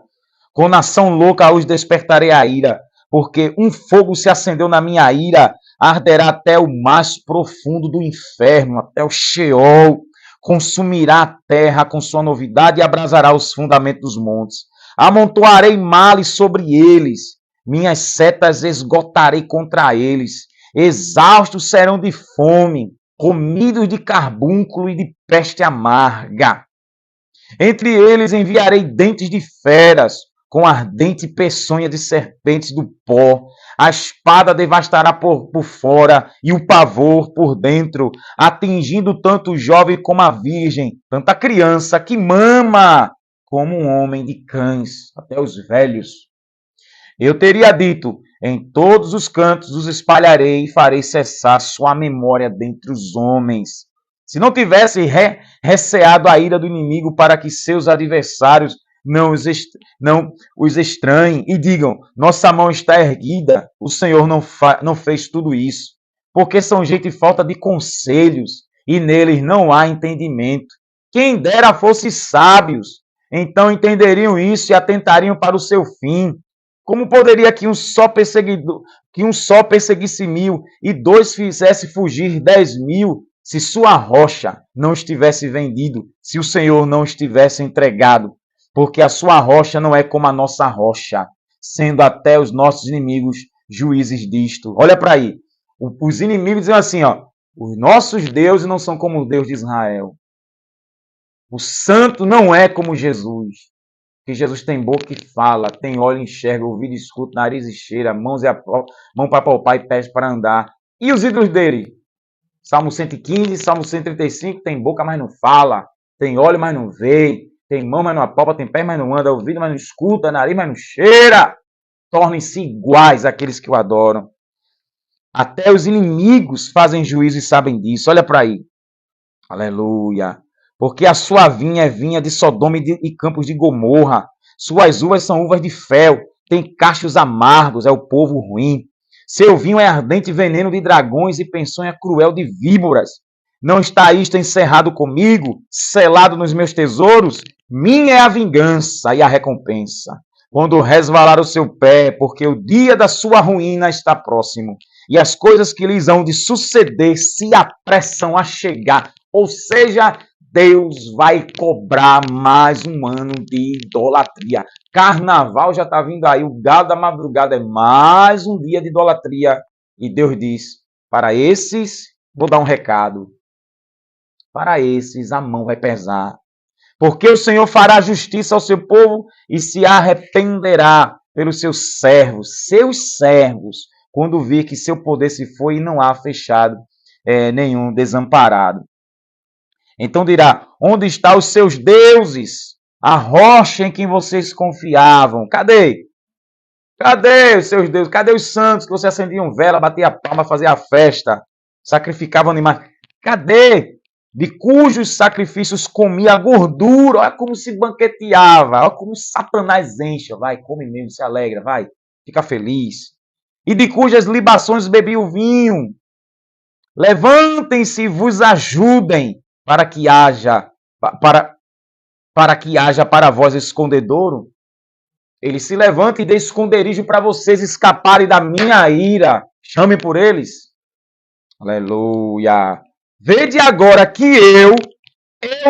Com nação louca os despertarei a ira, porque um fogo se acendeu na minha ira, arderá até o mais profundo do inferno, até o Sheol, consumirá a terra com sua novidade e abrasará os fundamentos dos montes. Amontoarei males sobre eles, minhas setas esgotarei contra eles, exaustos serão de fome, comidos de carbúnculo e de peste amarga. Entre eles enviarei dentes de feras, com ardente peçonha de serpentes do pó. A espada devastará por fora e o pavor por dentro, atingindo tanto o jovem como a virgem, tanto a criança que mama, como um homem de cães, até os velhos. Eu teria dito, em todos os cantos os espalharei e farei cessar sua memória dentre os homens. Se não tivesse receado a ira do inimigo para que seus adversários não os estranhem e digam, nossa mão está erguida, o Senhor não fez tudo isso, porque são gente falta de conselhos e neles não há entendimento. Quem dera fosse sábios, então entenderiam isso e atentariam para o seu fim. Como poderia que um só perseguisse 1000 e 2 fizesse fugir 10.000, se sua rocha não estivesse vendido, se o Senhor não estivesse entregado? Porque a sua rocha não é como a nossa rocha, sendo até os nossos inimigos juízes disto. Olha para aí. Os inimigos dizem assim, ó, os nossos deuses não são como o Deus de Israel. O santo não é como Jesus. Que Jesus tem boca e fala, tem olho e enxerga, ouvido e escuta, nariz e cheira, mão para palpar e pés para andar. E os ídolos dele? Salmo 115, Salmo 135, tem boca, mas não fala. Tem olho, mas não vê. Tem mão, mas não apalpa. Tem pé, mas não anda. Ouvido, mas não escuta. Nariz, mas não cheira. Tornem-se iguais àqueles que o adoram. Até os inimigos fazem juízo e sabem disso. Olha para aí. Aleluia. Porque a sua vinha é vinha de Sodoma e campos de Gomorra. Suas uvas são uvas de fel. Tem cachos amargos, é o povo ruim. Seu vinho é ardente veneno de dragões e peçonha cruel de víboras. Não está isto encerrado comigo, selado nos meus tesouros? Minha é a vingança e a recompensa. Quando resvalar o seu pé, porque o dia da sua ruína está próximo, e as coisas que lhes hão de suceder se apressam a chegar. Ou seja, Deus vai cobrar mais um ano de idolatria. Carnaval já está vindo aí, o galo da madrugada é mais um dia de idolatria. E Deus diz, para esses, vou dar um recado. Para esses a mão vai pesar. Porque o Senhor fará justiça ao seu povo e se arrependerá pelos seus servos, quando vir que seu poder se foi e não há fechado nenhum desamparado. Então dirá, onde estão os seus deuses? A rocha em quem vocês confiavam. Cadê? Cadê os seus deuses? Cadê os santos que vocês acendiam vela, batiam palma, faziam a festa, sacrificavam animais? Cadê? De cujos sacrifícios comia a gordura. Olha como se banqueteava. Olha como Satanás enche. Vai, come mesmo, se alegra, vai. Fica feliz. E de cujas libações bebia o vinho. Levantem-se e vos ajudem para que haja para vós escondedouro. Ele se levanta e dê esconderijo para vocês escaparem da minha ira. Chame por eles. Aleluia. Vede agora que eu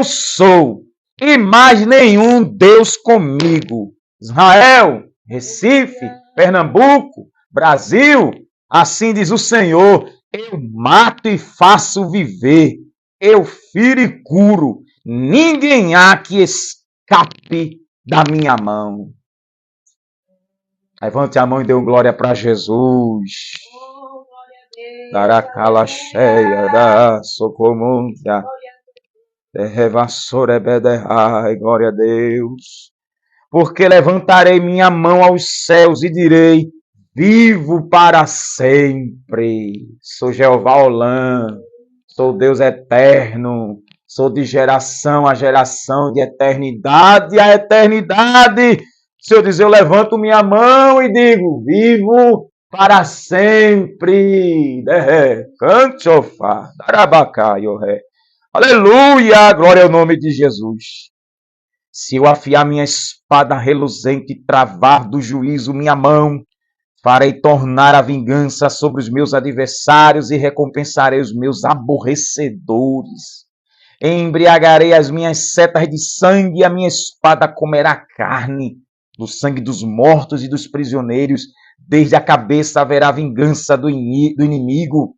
sou, e mais nenhum Deus comigo. Israel, Recife, Pernambuco, Brasil, assim diz o Senhor, eu mato e faço viver, eu firo e curo, ninguém há que escape da minha mão. Levante a mão e dê glória para Jesus. Daracala cheia da socomundia. Glória a Deus. Porque levantarei minha mão aos céus e direi, vivo para sempre. Sou Jeová Olã, sou Deus eterno, sou de geração a geração, de eternidade a eternidade. Se eu dizer, eu levanto minha mão e digo, vivo para sempre. Cante, ofá, darabacá, yoré. Aleluia, glória ao nome de Jesus. Se eu afiar minha espada reluzente e travar do juízo minha mão, farei tornar a vingança sobre os meus adversários e recompensarei os meus aborrecedores. Embriagarei as minhas setas de sangue e a minha espada comerá carne. Do sangue dos mortos e dos prisioneiros, desde a cabeça haverá vingança do inimigo.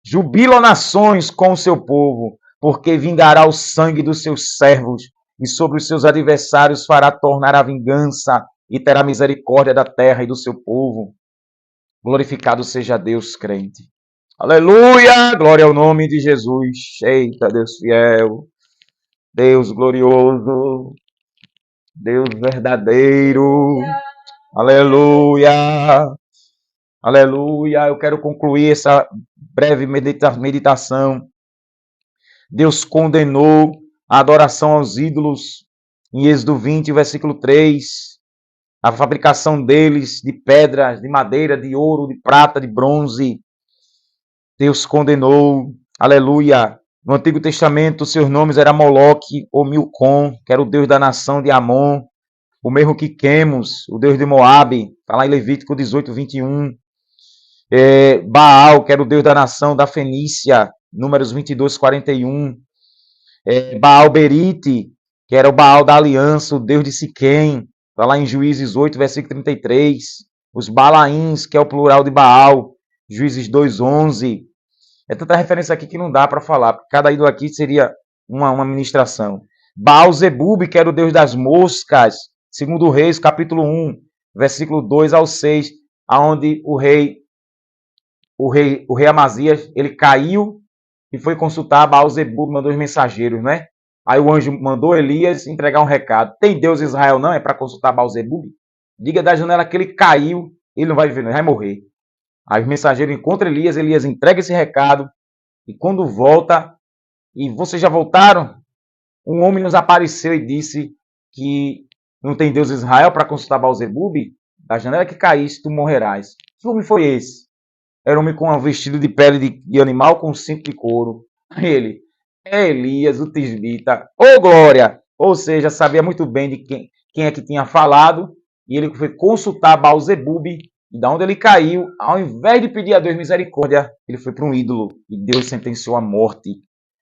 Jubilo nações com o seu povo, porque vingará o sangue dos seus servos, e sobre os seus adversários fará tornar a vingança, e terá misericórdia da terra e do seu povo. Glorificado seja Deus, crente. Aleluia! Glória ao nome de Jesus. Eita, Deus fiel, Deus glorioso, Deus verdadeiro. Aleluia! Aleluia! Eu quero concluir essa breve meditação. Deus condenou a adoração aos ídolos em Êxodo 20, versículo 3. A fabricação deles de pedras, de madeira, de ouro, de prata, de bronze. Deus condenou. Aleluia! No Antigo Testamento, seus nomes eram Moloque ou Milcom, que era o deus da nação de Amon. O mesmo que Quemos, o deus de Moabe, está lá em Levítico 18, 21. Baal, que era o deus da nação da Fenícia, Números 22, 41. Baal Berite, que era o Baal da aliança, o deus de Siquém, está lá em Juízes 8, versículo 33. Os Balaíns, que é o plural de Baal, Juízes 2, 11. É tanta referência aqui que não dá para falar, porque cada ídolo aqui seria uma ministração. Baal Zebub, que era o deus das moscas, Segundo Reis, capítulo 1, versículo 2 ao 6, aonde o rei Amazias, ele caiu e foi consultar Baal-zebub, mandou os mensageiros, né? Aí o anjo mandou Elias entregar um recado. Tem Deus em Israel não? É para consultar Baal-zebub? Diga da janela que ele caiu, ele não vai viver, não, ele vai morrer. Aí os mensageiros encontram Elias, Elias entrega esse recado, e quando volta, e vocês já voltaram? Um homem nos apareceu e disse que não tem Deus em Israel para consultar Baal-zebub? Da janela que caíste, tu morrerás. Que homem foi esse? Era um homem com um vestido de pele de animal com um cinto de couro. Ele, é Elias, o tisbita. Ô glória! Ou seja, sabia muito bem de quem é que tinha falado. E ele foi consultar Baal-zebub. E da onde ele caiu, ao invés de pedir a Deus misericórdia, ele foi para um ídolo. E Deus sentenciou a morte.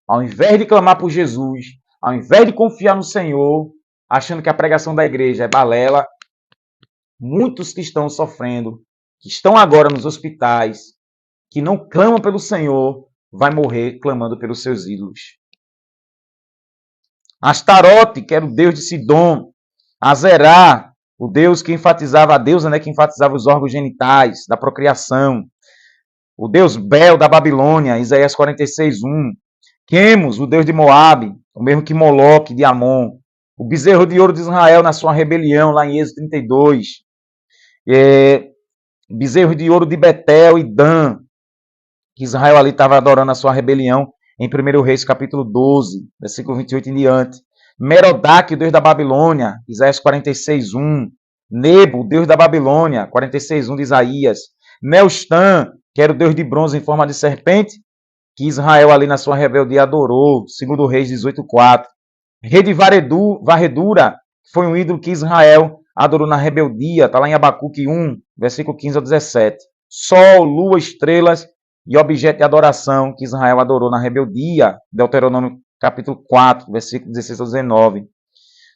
Ao invés de clamar por Jesus, ao invés de confiar no Senhor, achando que a pregação da igreja é balela, muitos que estão sofrendo, que estão agora nos hospitais, que não clamam pelo Senhor, vai morrer clamando pelos seus ídolos. Astarote, que era o deus de Sidom. Azerá, o deus que enfatizava, a deusa, né, que enfatizava os órgãos genitais, da procriação. O deus Bel, da Babilônia, Isaías 46:1. Quemos, o deus de Moabe, o mesmo que Moloque, de Amon. O bezerro de ouro de Israel na sua rebelião, lá em Êxodo 32. Bezerro de ouro de Betel e Dan, que Israel ali estava adorando a sua rebelião, em 1 Reis, capítulo 12, versículo 28 em diante. Merodach, o deus da Babilônia, Isaías 46:1. Nebo, o deus da Babilônia, 46:1 de Isaías. Neustan, que era o deus de bronze em forma de serpente, que Israel ali na sua rebeldia adorou, 2 Reis 18:4. Rei de varredura, que foi um ídolo que Israel adorou na rebeldia, está lá em Abacuque 1, versículo 15 ao 17. Sol, lua, estrelas e objeto de adoração que Israel adorou na rebeldia, Deuteronômio capítulo 4, versículo 16 ao 19.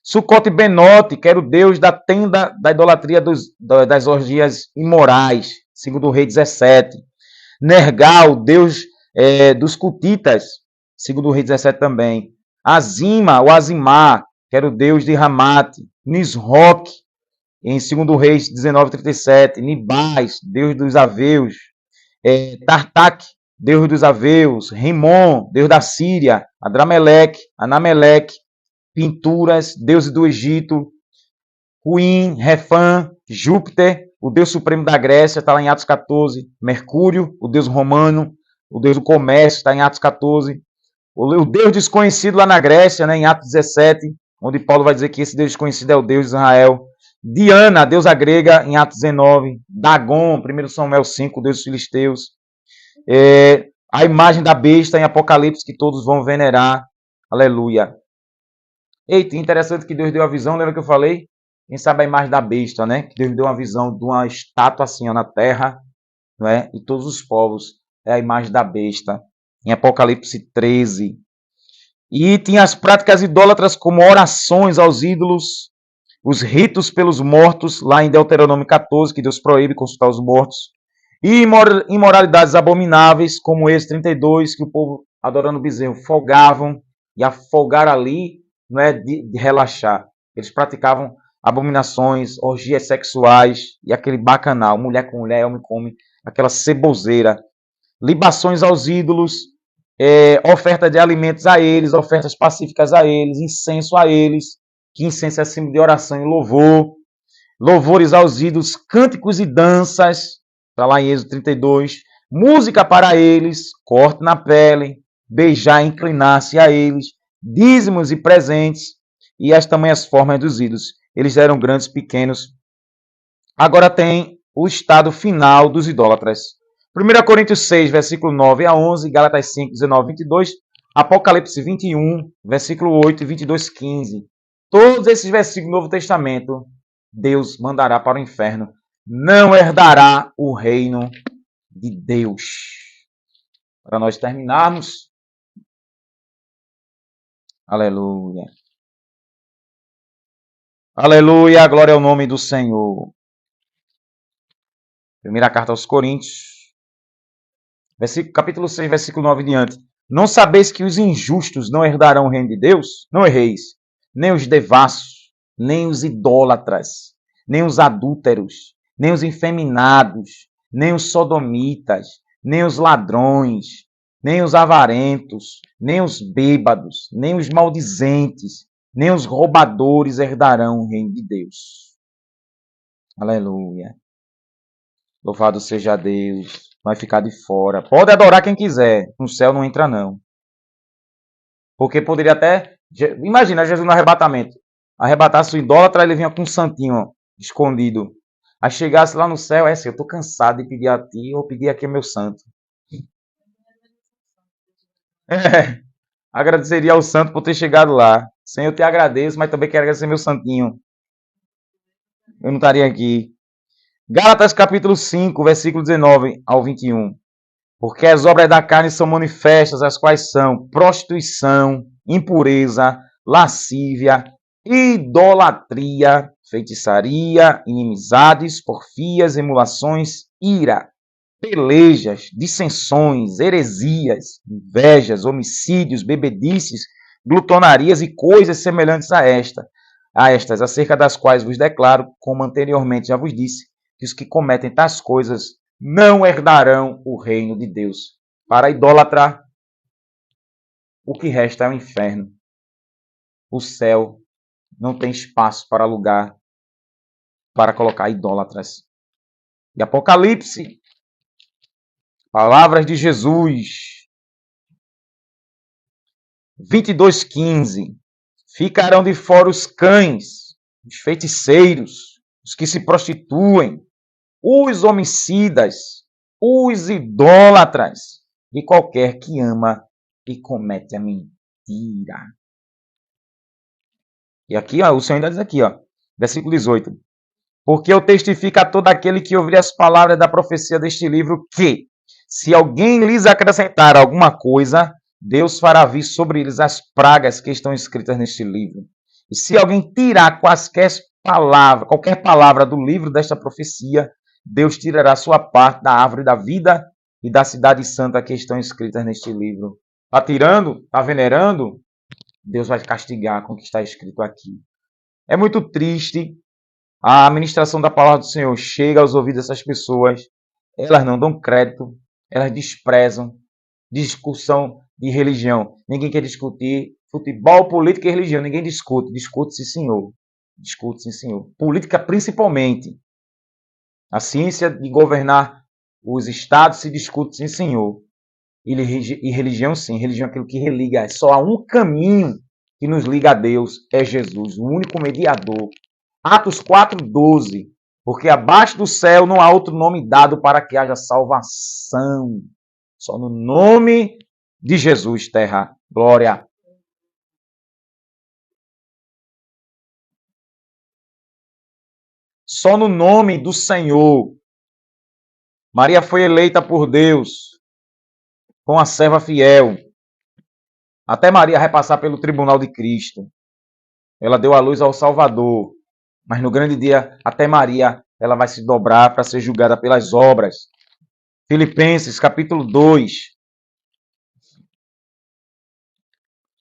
Sucote Benote, que era o deus da tenda da idolatria das orgias imorais, 2 Rei 17. Nergal, deus dos cutitas, 2 Rei 17 também. Azima, ou Azimá, que era o deus de Ramate. Nisroque, em 2 Reis 19:37. Nibás, deus dos aveus. Tartak, deus dos aveus. Rimon, deus da Síria. Adrameleque, Anameleque. Pinturas, deuses do Egito. Huim, Refã, Júpiter, o deus supremo da Grécia, está lá em Atos 14. Mercúrio, o deus romano, o deus do comércio, está em Atos 14. O deus desconhecido lá na Grécia, né, em Atos 17, onde Paulo vai dizer que esse deus desconhecido é o Deus de Israel. Diana, a deusa grega, em Atos 19. Dagon, 1 Samuel 5, o deus dos filisteus. A imagem da besta em Apocalipse, que todos vão venerar. Aleluia. Eita, interessante que Deus deu a visão, lembra que eu falei? Quem sabe a imagem da besta, né? Que Deus deu uma visão de uma estátua assim ó, na terra, não é? E todos os povos. É a imagem da besta. Em Apocalipse 13. E tinha as práticas idólatras como orações aos ídolos, os ritos pelos mortos, lá em Deuteronômio 14, que Deus proíbe consultar os mortos, e imoralidades abomináveis, como esse 32, que o povo, adorando o bezerro, folgavam, e a folgar ali não é de relaxar. Eles praticavam abominações, orgias sexuais, e aquele bacanal, mulher com mulher, homem com homem, aquela ceboseira. Libações aos ídolos, oferta de alimentos a eles, ofertas pacíficas a eles, incenso a eles, que incenso é símbolo de oração e louvor, louvores aos ídolos, cânticos e danças, está lá em Êxodo 32, música para eles, corte na pele, beijar e inclinar-se a eles, dízimos e presentes, e as tamanhas formas dos ídolos. Eles eram grandes, pequenos. Agora tem o estado final dos idólatras. 1 Coríntios 6, versículo 9 a 11, Gálatas 5, 19 22, Apocalipse 21, versículo 8 e 22, 15. Todos esses versículos do Novo Testamento, Deus mandará para o inferno. Não herdará o reino de Deus. Para nós terminarmos. Aleluia. Aleluia, glória ao nome do Senhor. Primeira carta aos Coríntios. Capítulo 6, versículo 9 em diante. Não sabeis que os injustos não herdarão o reino de Deus? Não erreis, nem os devassos, nem os idólatras, nem os adúlteros, nem os infeminados, nem os sodomitas, nem os ladrões, nem os avarentos, nem os bêbados, nem os maldizentes, nem os roubadores herdarão o reino de Deus. Aleluia. Louvado seja Deus. Vai ficar de fora. Pode adorar quem quiser. No céu não entra, não. Porque poderia até... Imagina Jesus no arrebatamento. Arrebatasse o idólatra, ele vinha com um santinho ó, escondido. Aí chegasse lá no céu, assim, eu estou cansado de pedir a ti, eu pedir aqui o meu santo. Agradeceria ao santo por ter chegado lá. Senhor, eu te agradeço, mas também quero agradecer meu santinho. Eu não estaria aqui. Gálatas capítulo 5, versículo 19 ao 21. Porque as obras da carne são manifestas, as quais são prostituição, impureza, lascívia, idolatria, feitiçaria, inimizades, porfias, emulações, ira, pelejas, dissensões, heresias, invejas, homicídios, bebedices, glutonarias e coisas semelhantes a estas, acerca das quais vos declaro, como anteriormente já vos disse, que os que cometem tais coisas não herdarão o reino de Deus. Para idólatra, o que resta é o inferno. O céu não tem espaço para lugar para colocar idólatras. E Apocalipse, palavras de Jesus, 22:15. Ficarão de fora os cães, os feiticeiros, os que se prostituem, os homicidas, os idólatras e qualquer que ama e comete a mentira. E aqui, ó, o Senhor ainda diz aqui, ó, versículo 18. Porque eu testifico a todo aquele que ouvir as palavras da profecia deste livro que, se alguém lhes acrescentar alguma coisa, Deus fará vir sobre eles as pragas que estão escritas neste livro. E se alguém tirar qualquer palavra do livro desta profecia, Deus tirará sua parte da árvore da vida e da cidade santa que estão escritas neste livro. Está tirando? Está venerando? Deus vai castigar com o que está escrito aqui. É muito triste. A administração da palavra do Senhor chega aos ouvidos dessas pessoas. Elas não dão crédito. Elas desprezam. Discussão de religião. Ninguém quer discutir futebol, política e religião. Ninguém discute. Discute, sim, senhor. Discute, sim, senhor. Política, principalmente. A ciência de governar os estados se discute, sim, senhor. E religião, sim. Religião é aquilo que religa. É só há um caminho que nos liga a Deus. É Jesus, o único mediador. Atos 4:12. Porque abaixo do céu não há outro nome dado para que haja salvação. Só no nome de Jesus, terra. Glória. Só no nome do Senhor. Maria foi eleita por Deus com a serva fiel. Até Maria repassar pelo tribunal de Cristo. Ela deu a luz ao Salvador. Mas no grande dia, até Maria, ela vai se dobrar para ser julgada pelas obras. Filipenses, capítulo 2.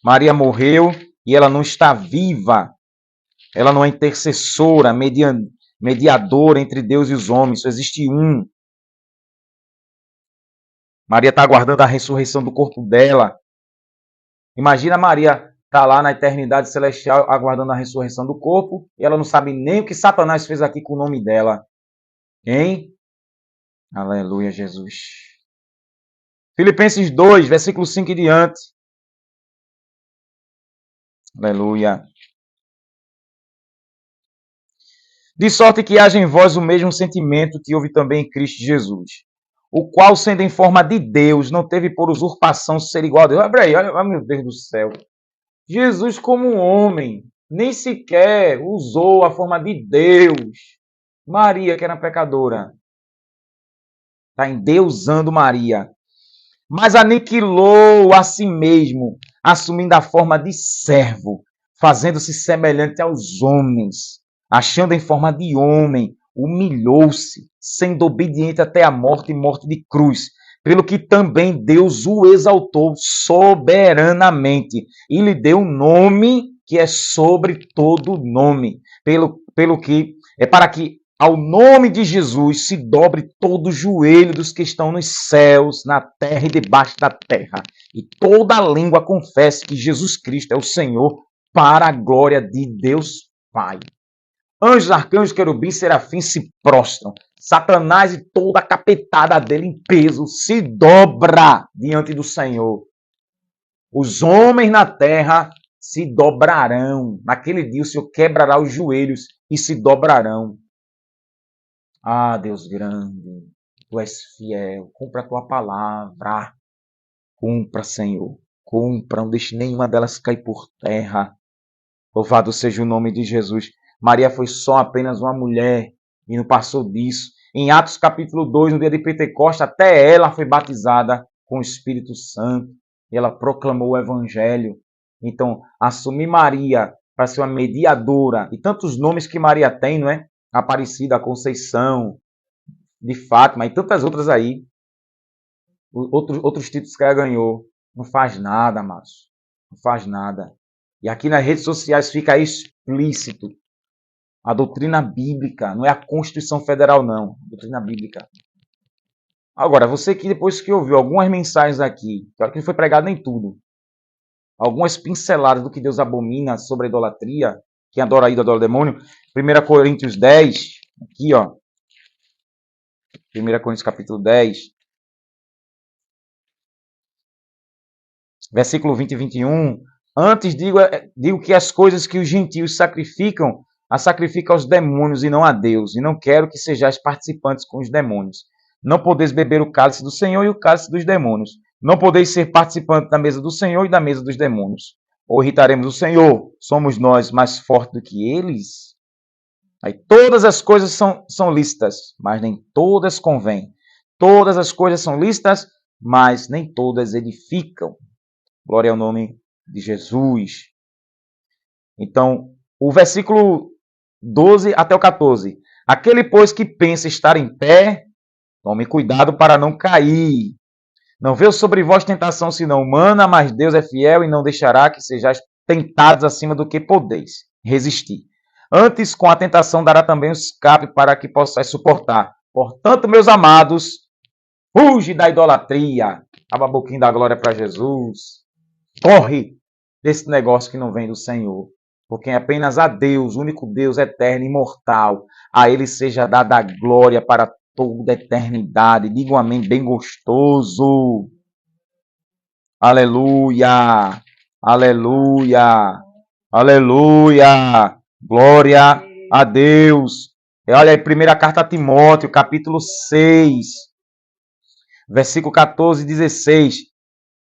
Maria morreu e ela não está viva. Ela não é intercessora, mediadora entre Deus e os homens. Só existe um. Maria está aguardando a ressurreição do corpo dela. Imagina Maria estar lá na eternidade celestial aguardando a ressurreição do corpo e ela não sabe nem o que Satanás fez aqui com o nome dela. Hein? Aleluia, Jesus. Filipenses 2, versículo 5 e diante. Aleluia. De sorte que haja em vós o mesmo sentimento que houve também em Cristo Jesus, o qual, sendo em forma de Deus, não teve por usurpação ser igual a Deus. Olha, meu Deus do céu. Jesus, como um homem, nem sequer usou a forma de Deus. Maria, que era pecadora, está endeusando Maria. Mas aniquilou a si mesmo, assumindo a forma de servo, fazendo-se semelhante aos homens, achando em forma de homem, humilhou-se, sendo obediente até a morte e morte de cruz, pelo que também Deus o exaltou soberanamente e lhe deu um nome que é sobre todo nome, pelo que é para que ao nome de Jesus se dobre todo o joelho dos que estão nos céus, na terra e debaixo da terra, e toda a língua confesse que Jesus Cristo é o Senhor, para a glória de Deus Pai. Anjos, arcanjos, querubins, serafins se prostram. Satanás e toda a capetada dele em peso se dobra diante do Senhor. Os homens na terra se dobrarão. Naquele dia o Senhor quebrará os joelhos e se dobrarão. Ah, Deus grande, Tu és fiel. Cumpra a Tua palavra. Cumpra, Senhor. Cumpra. Não deixe nenhuma delas cair por terra. Louvado seja o nome de Jesus. Maria foi só apenas uma mulher e não passou disso. Em Atos capítulo 2, no dia de Pentecostes, até ela foi batizada com o Espírito Santo. E ela proclamou o Evangelho. Então, assumir Maria para ser uma mediadora, e tantos nomes que Maria tem, não é? Aparecida, Conceição, de Fátima, e tantas outras aí. Outros títulos que ela ganhou. Não faz nada, amados. Não faz nada. E aqui nas redes sociais fica explícito. A doutrina bíblica, não é a Constituição Federal, não. A doutrina bíblica. Agora, você que depois que ouviu algumas mensagens aqui, que foi pregado em tudo, algumas pinceladas do que Deus abomina sobre a idolatria, quem adora ídolo adora demônio, 1 Coríntios 10, aqui ó, 1 Coríntios capítulo 10, versículo 20 e 21, antes digo que as coisas que os gentios sacrificam, a sacrificam aos demônios e não a Deus, e não quero que sejais participantes com os demônios. Não podeis beber o cálice do Senhor e o cálice dos demônios. Não podeis ser participantes da mesa do Senhor e da mesa dos demônios. Ou irritaremos o Senhor? Somos nós mais fortes do que eles? Aí todas as coisas são lícitas, mas nem todas convêm. Todas as coisas são lícitas, mas nem todas edificam. Glória ao nome de Jesus. Então, o versículo 12 até o 14. Aquele, pois, que pensa estar em pé, tome cuidado para não cair. Não veio sobre vós tentação senão humana, mas Deus é fiel e não deixará que sejais tentados acima do que podeis resistir. Antes, com a tentação, dará também o escape para que possais suportar. Portanto, meus amados, fuge da idolatria. Abra a boquinha da glória para Jesus. Corre desse negócio que não vem do Senhor. Porque é apenas a Deus, o único Deus eterno e imortal. A Ele seja dada a glória para toda a eternidade. Diga um amém bem gostoso. Aleluia. Aleluia. Aleluia. Glória a Deus. Olha aí, primeira carta a Timóteo, capítulo 6, versículo 14 e 16.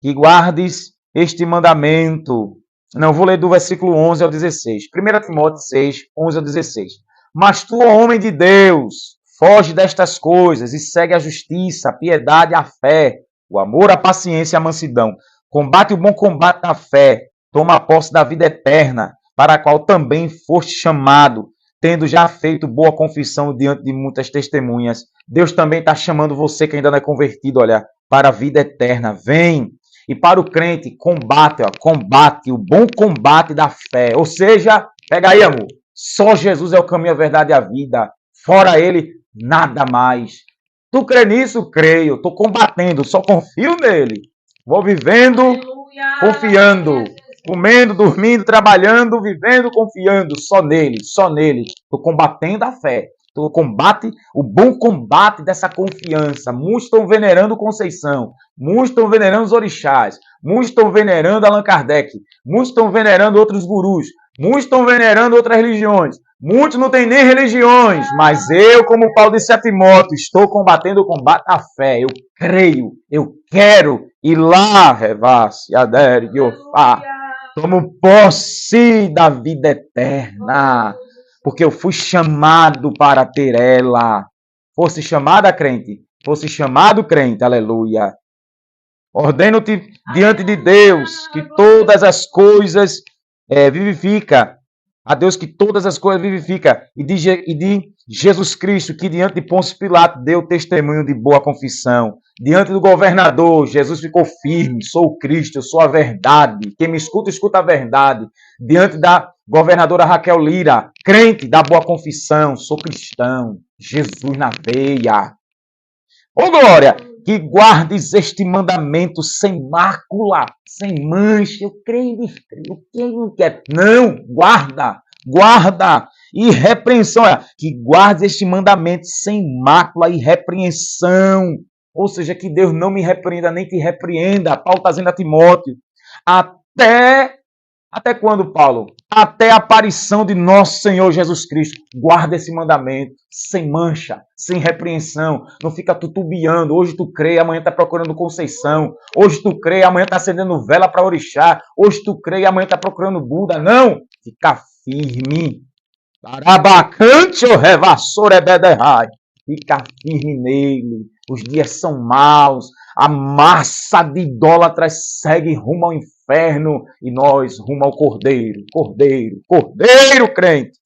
Que guardes este mandamento. Não, vou ler do versículo 11 ao 16. 1 Timóteo 6, 11 ao 16. Mas tu, homem de Deus, foge destas coisas e segue a justiça, a piedade, a fé, o amor, a paciência e a mansidão. Combate o bom combate da fé. Toma posse da vida eterna, para a qual também foste chamado, tendo já feito boa confissão diante de muitas testemunhas. Deus também está chamando você que ainda não é convertido, olha, para a vida eterna. Vem. E para o crente, combate o bom combate da fé. Ou seja, pega aí, amor, só Jesus é o caminho, a verdade e a vida. Fora Ele, nada mais. Tu crê nisso? Creio. Estou combatendo, só confio nele. Vou vivendo, confiando. Comendo, dormindo, trabalhando, vivendo, confiando. Só nele, só nele. Estou combatendo a fé. Tu combate o bom combate dessa confiança. Muitos estão venerando Conceição. Muitos estão venerando os orixás. Muitos estão venerando Allan Kardec. Muitos estão venerando outros gurus. Muitos estão venerando outras religiões. Muitos não têm nem religiões. Mas eu, como Paulo disse a Timóteo, estou combatendo o combate da fé. Eu creio, eu quero ir lá, revasse, adere, Biofá. Tomo posse da vida eterna. Porque eu fui chamado para ter ela. Fosse chamada crente. Fosse chamado crente. Aleluia. Ordeno-te diante de Deus que todas as coisas vivifica A Deus que todas as coisas vivifica. E de Jesus Cristo, que diante de Pôncio Pilato deu testemunho de boa confissão. Diante do governador, Jesus ficou firme. Sou o Cristo, eu sou a verdade. Quem me escuta, escuta a verdade. Diante da governadora Raquel Lira, crente da boa confissão. Sou cristão. Jesus na veia. Ô glória! Que guardes este mandamento sem mácula, sem mancha. Eu creio, quem não quer? Não, guarda, guarda. E repreensão, que guardes este mandamento sem mácula e repreensão. Ou seja, que Deus não me repreenda, nem te repreenda. Paulo está dizendo a Timóteo. Até quando, Paulo? Até a aparição de nosso Senhor Jesus Cristo. Guarda esse mandamento, sem mancha, sem repreensão. Não fica tutubiando. Hoje tu crê, amanhã está procurando Conceição. Hoje tu crê, amanhã está acendendo vela para orixá. Hoje tu crê, amanhã está procurando Buda. Não! Fica firme. Arabacante o revassor ebederai. Fica firme nele. Os dias são maus. A massa de idólatras segue rumo ao inferno e nós rumo ao Cordeiro. Cordeiro, Cordeiro, crente.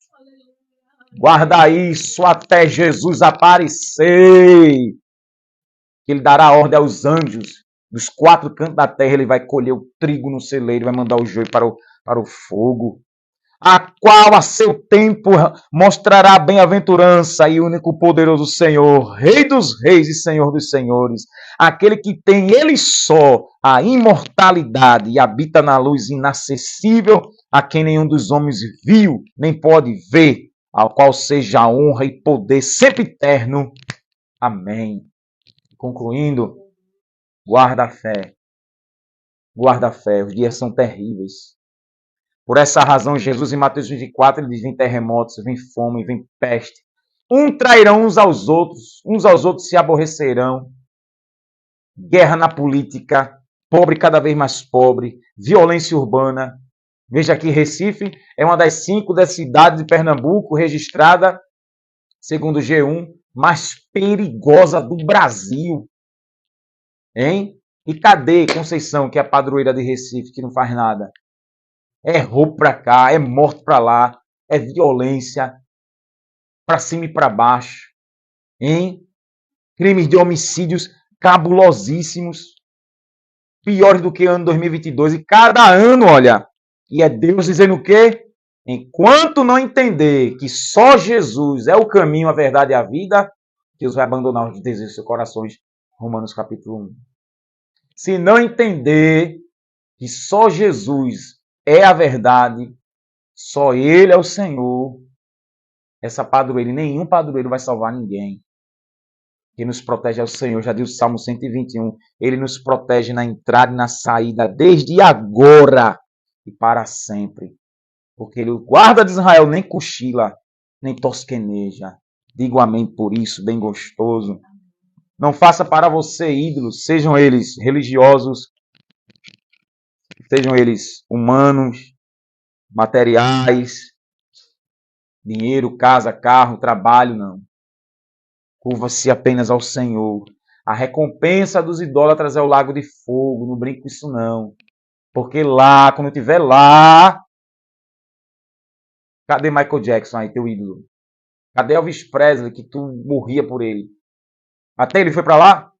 Guarda isso até Jesus aparecer. Ele dará ordem aos anjos dos 4 cantos da terra. Ele vai colher o trigo no celeiro, vai mandar o joio para o fogo. A qual a seu tempo mostrará a bem-aventurança e único poderoso Senhor, Rei dos reis e Senhor dos senhores, aquele que tem ele só a imortalidade e habita na luz inacessível, a quem nenhum dos homens viu, nem pode ver, ao qual seja a honra e poder sempre eterno. Amém. Concluindo, guarda a fé. Guarda a fé, os dias são terríveis. Por essa razão, Jesus em Mateus 24, ele diz, vem terremotos, vem fome, vem peste. Trairão uns aos outros se aborrecerão. Guerra na política, pobre cada vez mais pobre, violência urbana. Veja aqui, Recife é uma das 5 das cidades de Pernambuco registrada, segundo o G1, mais perigosa do Brasil. Hein? E cadê Conceição, que é a padroeira de Recife, que não faz nada? É roubo para cá, é morte para lá, é violência para cima e para baixo, hein? Crimes de homicídios cabulosíssimos, piores do que o ano 2022. E cada ano, olha, e é Deus dizendo o quê? Enquanto não entender que só Jesus é o caminho, a verdade e a vida, Deus vai abandonar os desejos dos seus corações. Romanos capítulo 1. Se não entender que só Jesus é a verdade, só Ele é o Senhor, essa padroeira, nenhum padroeiro vai salvar ninguém. Quem nos protege é o Senhor, já diz o Salmo 121. Ele nos protege na entrada e na saída, desde agora e para sempre. Porque Ele, o guarda de Israel, nem cochila, nem tosqueneja. Digo amém por isso, bem gostoso. Não faça para você ídolos, sejam eles religiosos, sejam eles humanos, materiais, dinheiro, casa, carro, trabalho, não. Curva-se apenas ao Senhor. A recompensa dos idólatras é o lago de fogo, não brinque com isso não. Porque lá, quando eu estiver lá, cadê Michael Jackson aí, teu ídolo? Cadê Elvis Presley, que tu morria por ele? Até ele foi para lá?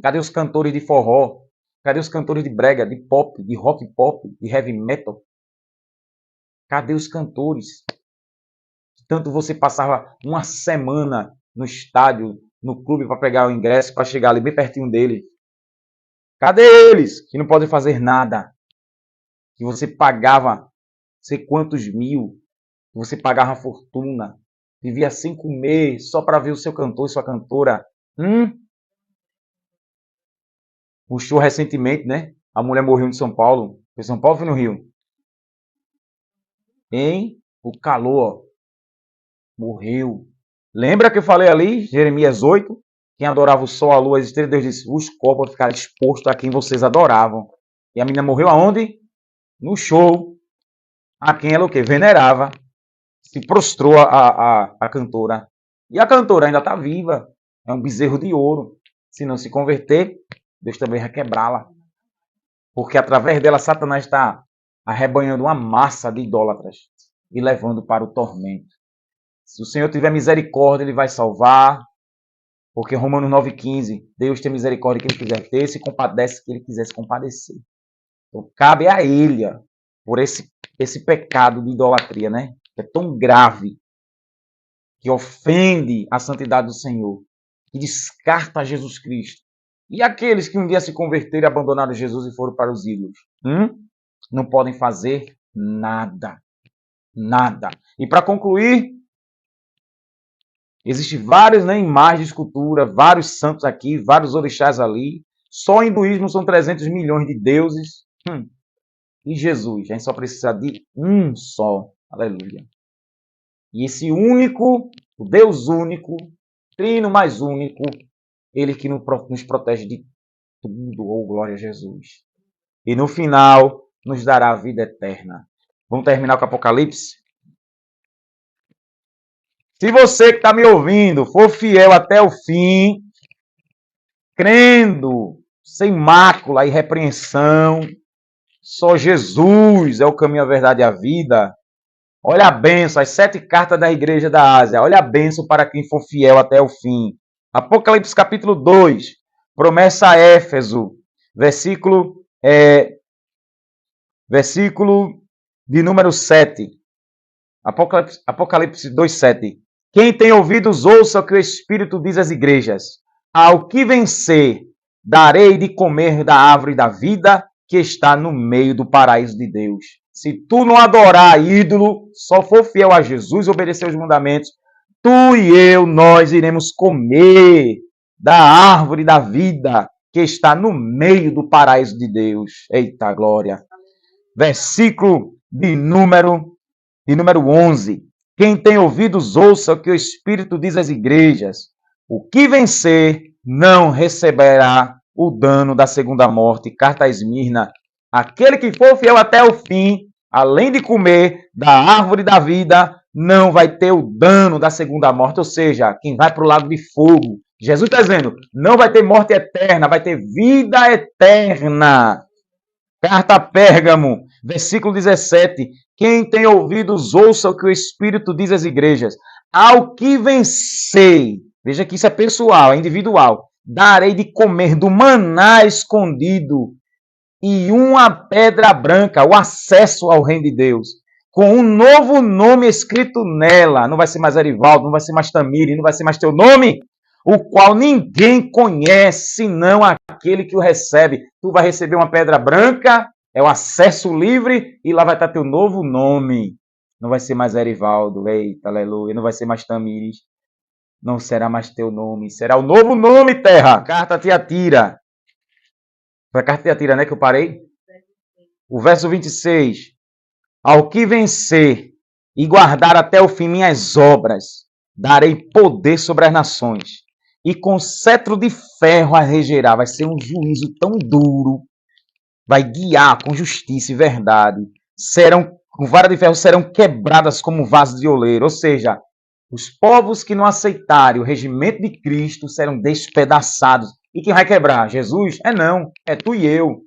Cadê os cantores de forró? Cadê os cantores de brega, de pop, de rock pop, de heavy metal? Cadê os cantores? Tanto você passava uma semana no estádio, no clube, para pegar o ingresso, para chegar ali bem pertinho dele. Cadê eles? Que não podem fazer nada. Que você pagava sei quantos mil. Que você pagava fortuna. Vivia sem comer, só para ver o seu cantor e sua cantora. Puxou recentemente, né? A mulher morreu em São Paulo. Foi em São Paulo ou foi no Rio? Hein? O calor, ó. Morreu. Lembra que eu falei ali, Jeremias 8? Quem adorava o sol, a lua, as estrelas, Deus disse, os corpos ficaram expostos a quem vocês adoravam. E a menina morreu aonde? No show. A quem ela o quê? Venerava. Se prostrou a cantora. E a cantora ainda está viva. É um bezerro de ouro. Se não se converter, Deus também vai quebrá-la. Porque através dela, Satanás está arrebanhando uma massa de idólatras. e levando para o tormento. Se o Senhor tiver misericórdia, Ele vai salvar, porque Romanos 9,15, Deus tem misericórdia que Ele quiser ter, se compadece que Ele quiser se compadecer. Então, cabe a Ele, por esse pecado de idolatria, né? Que é tão grave, que ofende a santidade do Senhor, que descarta Jesus Cristo. E aqueles que um dia se converteram, abandonaram Jesus e foram para os ídolos? Não podem fazer nada. Nada. E para concluir, existem várias, né, imagens de escultura, vários santos aqui, vários orixás ali. Só o hinduísmo são 300 milhões de deuses. E Jesus, a gente só precisa de um só. Aleluia. E esse único, o Deus único, trino mais único, Ele que nos protege de tudo. Oh, glória a Jesus. E no final, nos dará a vida eterna. Vamos terminar com o Apocalipse? Se você que está me ouvindo for fiel até o fim, crendo, sem mácula e repreensão, só Jesus é o caminho, a verdade e a vida. Olha a bênção, as 7 cartas da igreja da Ásia. Olha a bênção para quem for fiel até o fim. Apocalipse capítulo 2, promessa a Éfeso, versículo de número 7. Apocalipse 2, 7. Quem tem ouvidos, ouça o que o Espírito diz às igrejas. Ao que vencer, darei de comer da árvore da vida que está no meio do paraíso de Deus. Se tu não adorar ídolo, só for fiel a Jesus e obedecer os mandamentos, tu e eu, nós iremos comer da árvore da vida que está no meio do paraíso de Deus. Eita glória! Versículo de número 11. Quem tem ouvidos, ouça o que o Espírito diz às igrejas. O que vencer não receberá o dano da segunda morte. Carta a Esmirna. Aquele que for fiel até o fim, além de comer da árvore da vida, não vai ter o dano da segunda morte. Ou seja, quem vai para o lago de fogo. Jesus está dizendo, não vai ter morte eterna, vai ter vida eterna. Carta a Pérgamo, versículo 17. Quem tem ouvidos, ouça o que o Espírito diz às igrejas. Ao que vencer, veja que isso é pessoal, é individual, darei de comer do maná escondido e uma pedra branca, o acesso ao reino de Deus, com um novo nome escrito nela. Não vai ser mais Arivaldo, não vai ser mais Tamiri, não vai ser mais teu nome, o qual ninguém conhece, senão aquele que o recebe. Tu vai receber uma pedra branca, é o acesso livre, e lá vai estar teu novo nome. Não vai ser mais Erivaldo, eita, aleluia, não vai ser mais Tamires, não será mais teu nome, será o novo nome, terra. Carta a Tiatira. Foi a carta a Tiatira, né, que eu parei? O verso 26. Ao que vencer e guardar até o fim minhas obras, darei poder sobre as nações, e com cetro de ferro a regerá. Vai ser um juízo tão duro, vai guiar com justiça e verdade. Com vara de ferro serão quebradas como vasos de oleiro. Ou seja, os povos que não aceitarem o regimento de Cristo serão despedaçados. E quem vai quebrar? Jesus? Não, é tu e eu.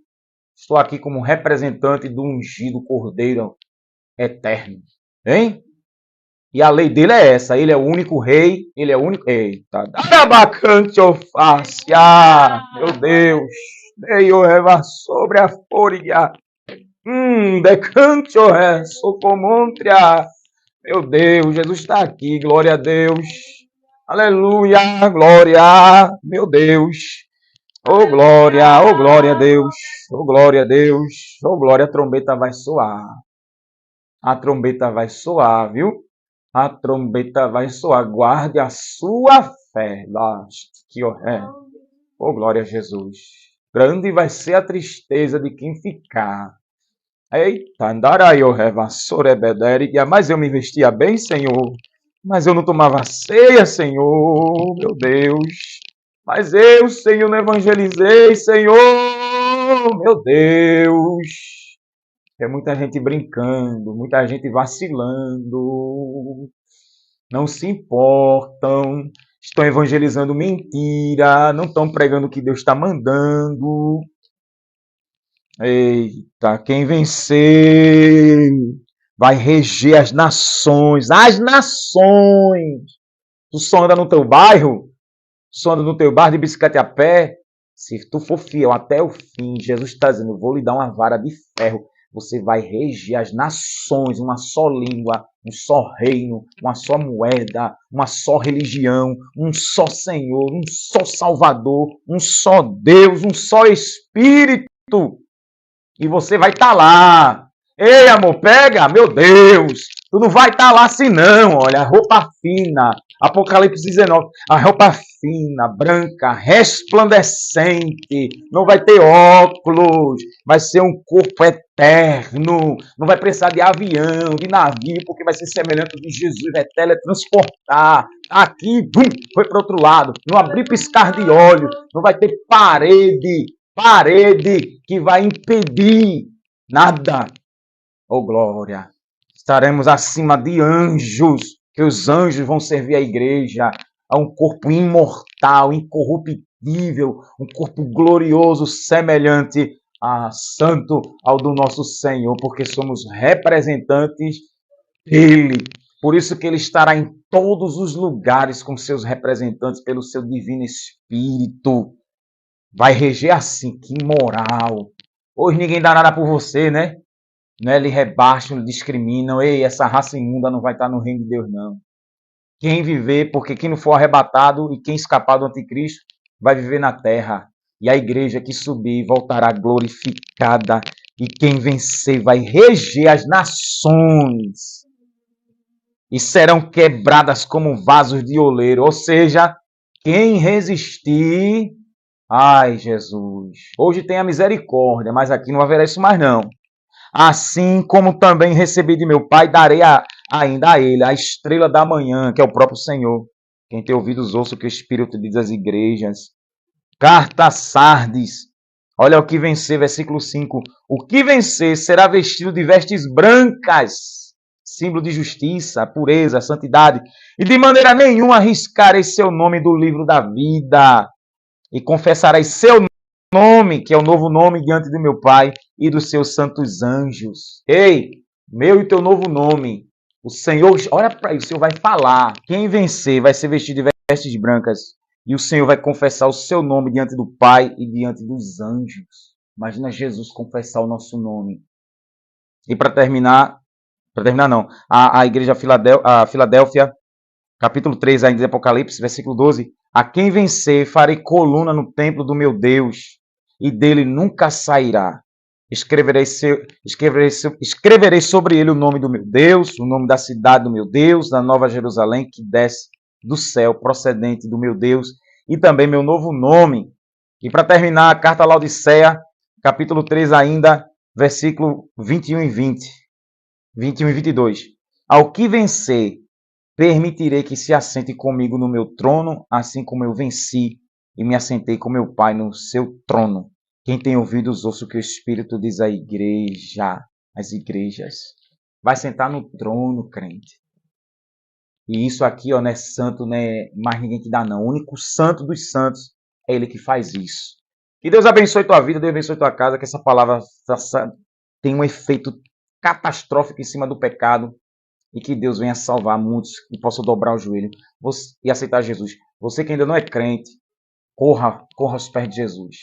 Estou aqui como representante do ungido Cordeiro eterno. Hein? E a lei dele é essa. Ele é o único rei. Ele é o único... Eita. Abacante ofácia. Meu Deus. Deio reva sobre a fúria. Decante o ré. Socomontria. Meu Deus. Jesus está aqui. Glória a Deus. Aleluia. Glória. Meu Deus. Oh glória. Oh glória a Deus. Oh glória a Deus. Oh glória. A trombeta vai soar. A trombeta vai soar, viu? A trombeta vai soar. Guarde a sua fé. Oh, glória a Jesus. Grande vai ser a tristeza de quem ficar. Eita, mas eu me vestia bem, Senhor. Mas eu não tomava ceia, Senhor. Meu Deus. Mas eu, Senhor, não evangelizei, Senhor. Meu Deus. É muita gente brincando, muita gente vacilando, não se importam, estão evangelizando mentira, não estão pregando o que Deus está mandando. Eita, quem vencer vai reger as nações. As nações! Tu só anda no teu bairro? Só anda no teu bairro de bicicleta e a pé? Se tu for fiel até o fim, Jesus está dizendo, eu vou lhe dar uma vara de ferro. Você vai reger as nações, uma só língua, um só reino, uma só moeda, uma só religião, um só Senhor, um só Salvador, um só Deus, um só Espírito. E você vai estar lá. Ei, amor, pega, meu Deus. Tu não vai estar lá assim não, olha, a roupa fina. Apocalipse 19, a roupa fina, branca, resplandecente. Não vai ter óculos, vai ser um corpo eterno. Não vai precisar de avião, de navio, porque vai ser semelhante de Jesus, vai teletransportar. Aqui, bum, foi para outro lado. Não abrir piscar de olho, não vai ter parede que vai impedir nada. Oh, glória! Estaremos acima de anjos, que os anjos vão servir a igreja, a um corpo imortal, incorruptível, um corpo glorioso, semelhante a santo ao do nosso Senhor, porque somos representantes dele. Por isso que ele estará em todos os lugares com seus representantes pelo seu divino Espírito. Vai reger assim, que moral. Hoje ninguém dá nada por você, né? Não lhe rebaixam, lhe discriminam. Ei, essa raça imunda não vai estar no reino de Deus, não. Quem viver, porque quem não for arrebatado e quem escapar do anticristo, vai viver na terra. E a igreja que subir voltará glorificada. E quem vencer vai reger as nações. E serão quebradas como vasos de oleiro. Ou seja, quem resistir... Ai, Jesus, hoje tem a misericórdia, mas aqui não haverá isso mais não. Assim como também recebi de meu Pai, darei ainda a ele a estrela da manhã, que é o próprio Senhor. Quem tem ouvidos ouça o que o Espírito diz às igrejas. Carta a Sardes. Olha o que vencer, versículo 5. O que vencer será vestido de vestes brancas, símbolo de justiça, pureza, santidade. E de maneira nenhuma arriscarei seu nome do livro da vida. E confessarei seu nome, que é o novo nome, diante do meu Pai e dos seus santos anjos. Ei, meu e teu novo nome. O Senhor, olha para isso, o Senhor vai falar. Quem vencer vai ser vestido de vestes brancas. E o Senhor vai confessar o seu nome diante do Pai e diante dos anjos. Imagina Jesus confessar o nosso nome. E para terminar não, a igreja Filadélfia, capítulo 3 ainda de Apocalipse, versículo 12. A quem vencer, farei coluna no templo do meu Deus, e dele nunca sairá. Escreverei sobre ele o nome do meu Deus, o nome da cidade do meu Deus, da Nova Jerusalém, que desce do céu, procedente do meu Deus, e também meu novo nome. E para terminar, a carta a Laodiceia, capítulo 3 ainda, versículo 21 e 20. 21 e 22. Ao que vencer, permitirei que se assente comigo no meu trono, assim como eu venci e me assentei com meu Pai no seu trono. Quem tem ouvidos, ouça o que o Espírito diz à igreja, às igrejas. Vai sentar no trono, crente. E isso aqui, ó, não é santo, não é mais ninguém que dá, não. O único santo dos santos é ele que faz isso. Que Deus abençoe tua vida, Deus abençoe tua casa, que essa palavra tem um efeito catastrófico em cima do pecado. E que Deus venha salvar muitos que possam dobrar o joelho e aceitar Jesus. Você que ainda não é crente, corra aos pés de Jesus.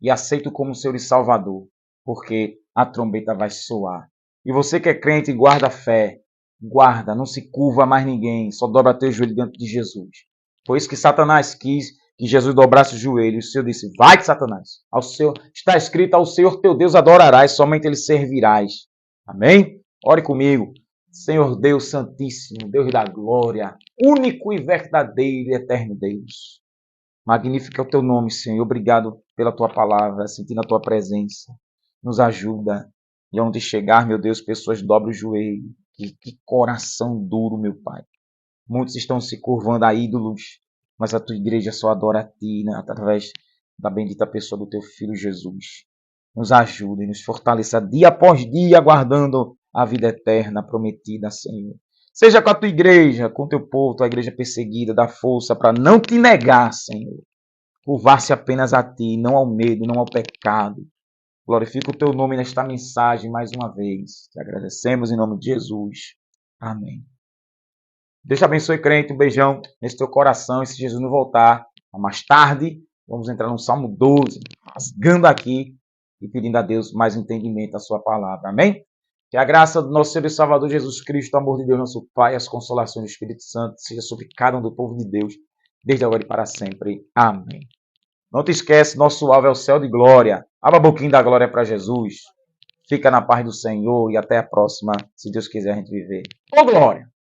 E aceite-o como Senhor e Salvador, porque a trombeta vai soar. E você que é crente, guarda a fé. Guarda, não se curva a mais ninguém, só dobra teu joelho diante de Jesus. Foi isso que Satanás quis, que Jesus dobrasse o joelho. E o Senhor disse, vai, Satanás. Está escrito, ao Senhor teu Deus adorarás, somente ele servirás. Amém? Ore comigo. Senhor Deus Santíssimo, Deus da glória, único e verdadeiro e eterno Deus. Magnífico é o teu nome, Senhor. Obrigado pela tua palavra, sentindo a tua presença. Nos ajuda. E onde chegar, meu Deus, pessoas dobrem o joelho. Que coração duro, meu Pai. Muitos estão se curvando a ídolos, mas a tua igreja só adora a ti, né? Através da bendita pessoa do teu Filho Jesus. Nos ajuda e nos fortaleça dia após dia, aguardando a vida eterna prometida, Senhor. Seja com a tua igreja, com o teu povo, tua igreja perseguida, dá força para não te negar, Senhor. Curvar-se apenas a ti, não ao medo, não ao pecado. Glorifica o teu nome nesta mensagem mais uma vez. Te agradecemos em nome de Jesus. Amém. Deus te abençoe, crente. Um beijão nesse teu coração. E se Jesus não voltar, mais tarde, vamos entrar no Salmo 12, rasgando aqui e pedindo a Deus mais entendimento da sua palavra. Amém? Que a graça do nosso Senhor e Salvador Jesus Cristo, o amor de Deus, nosso Pai, as consolações do Espírito Santo, seja sobre cada um do povo de Deus, desde agora e para sempre. Amém. Não te esquece, nosso alvo é o céu de glória. Abra a boquinha da glória para Jesus. Fica na paz do Senhor e até a próxima, se Deus quiser a gente viver. Ô glória!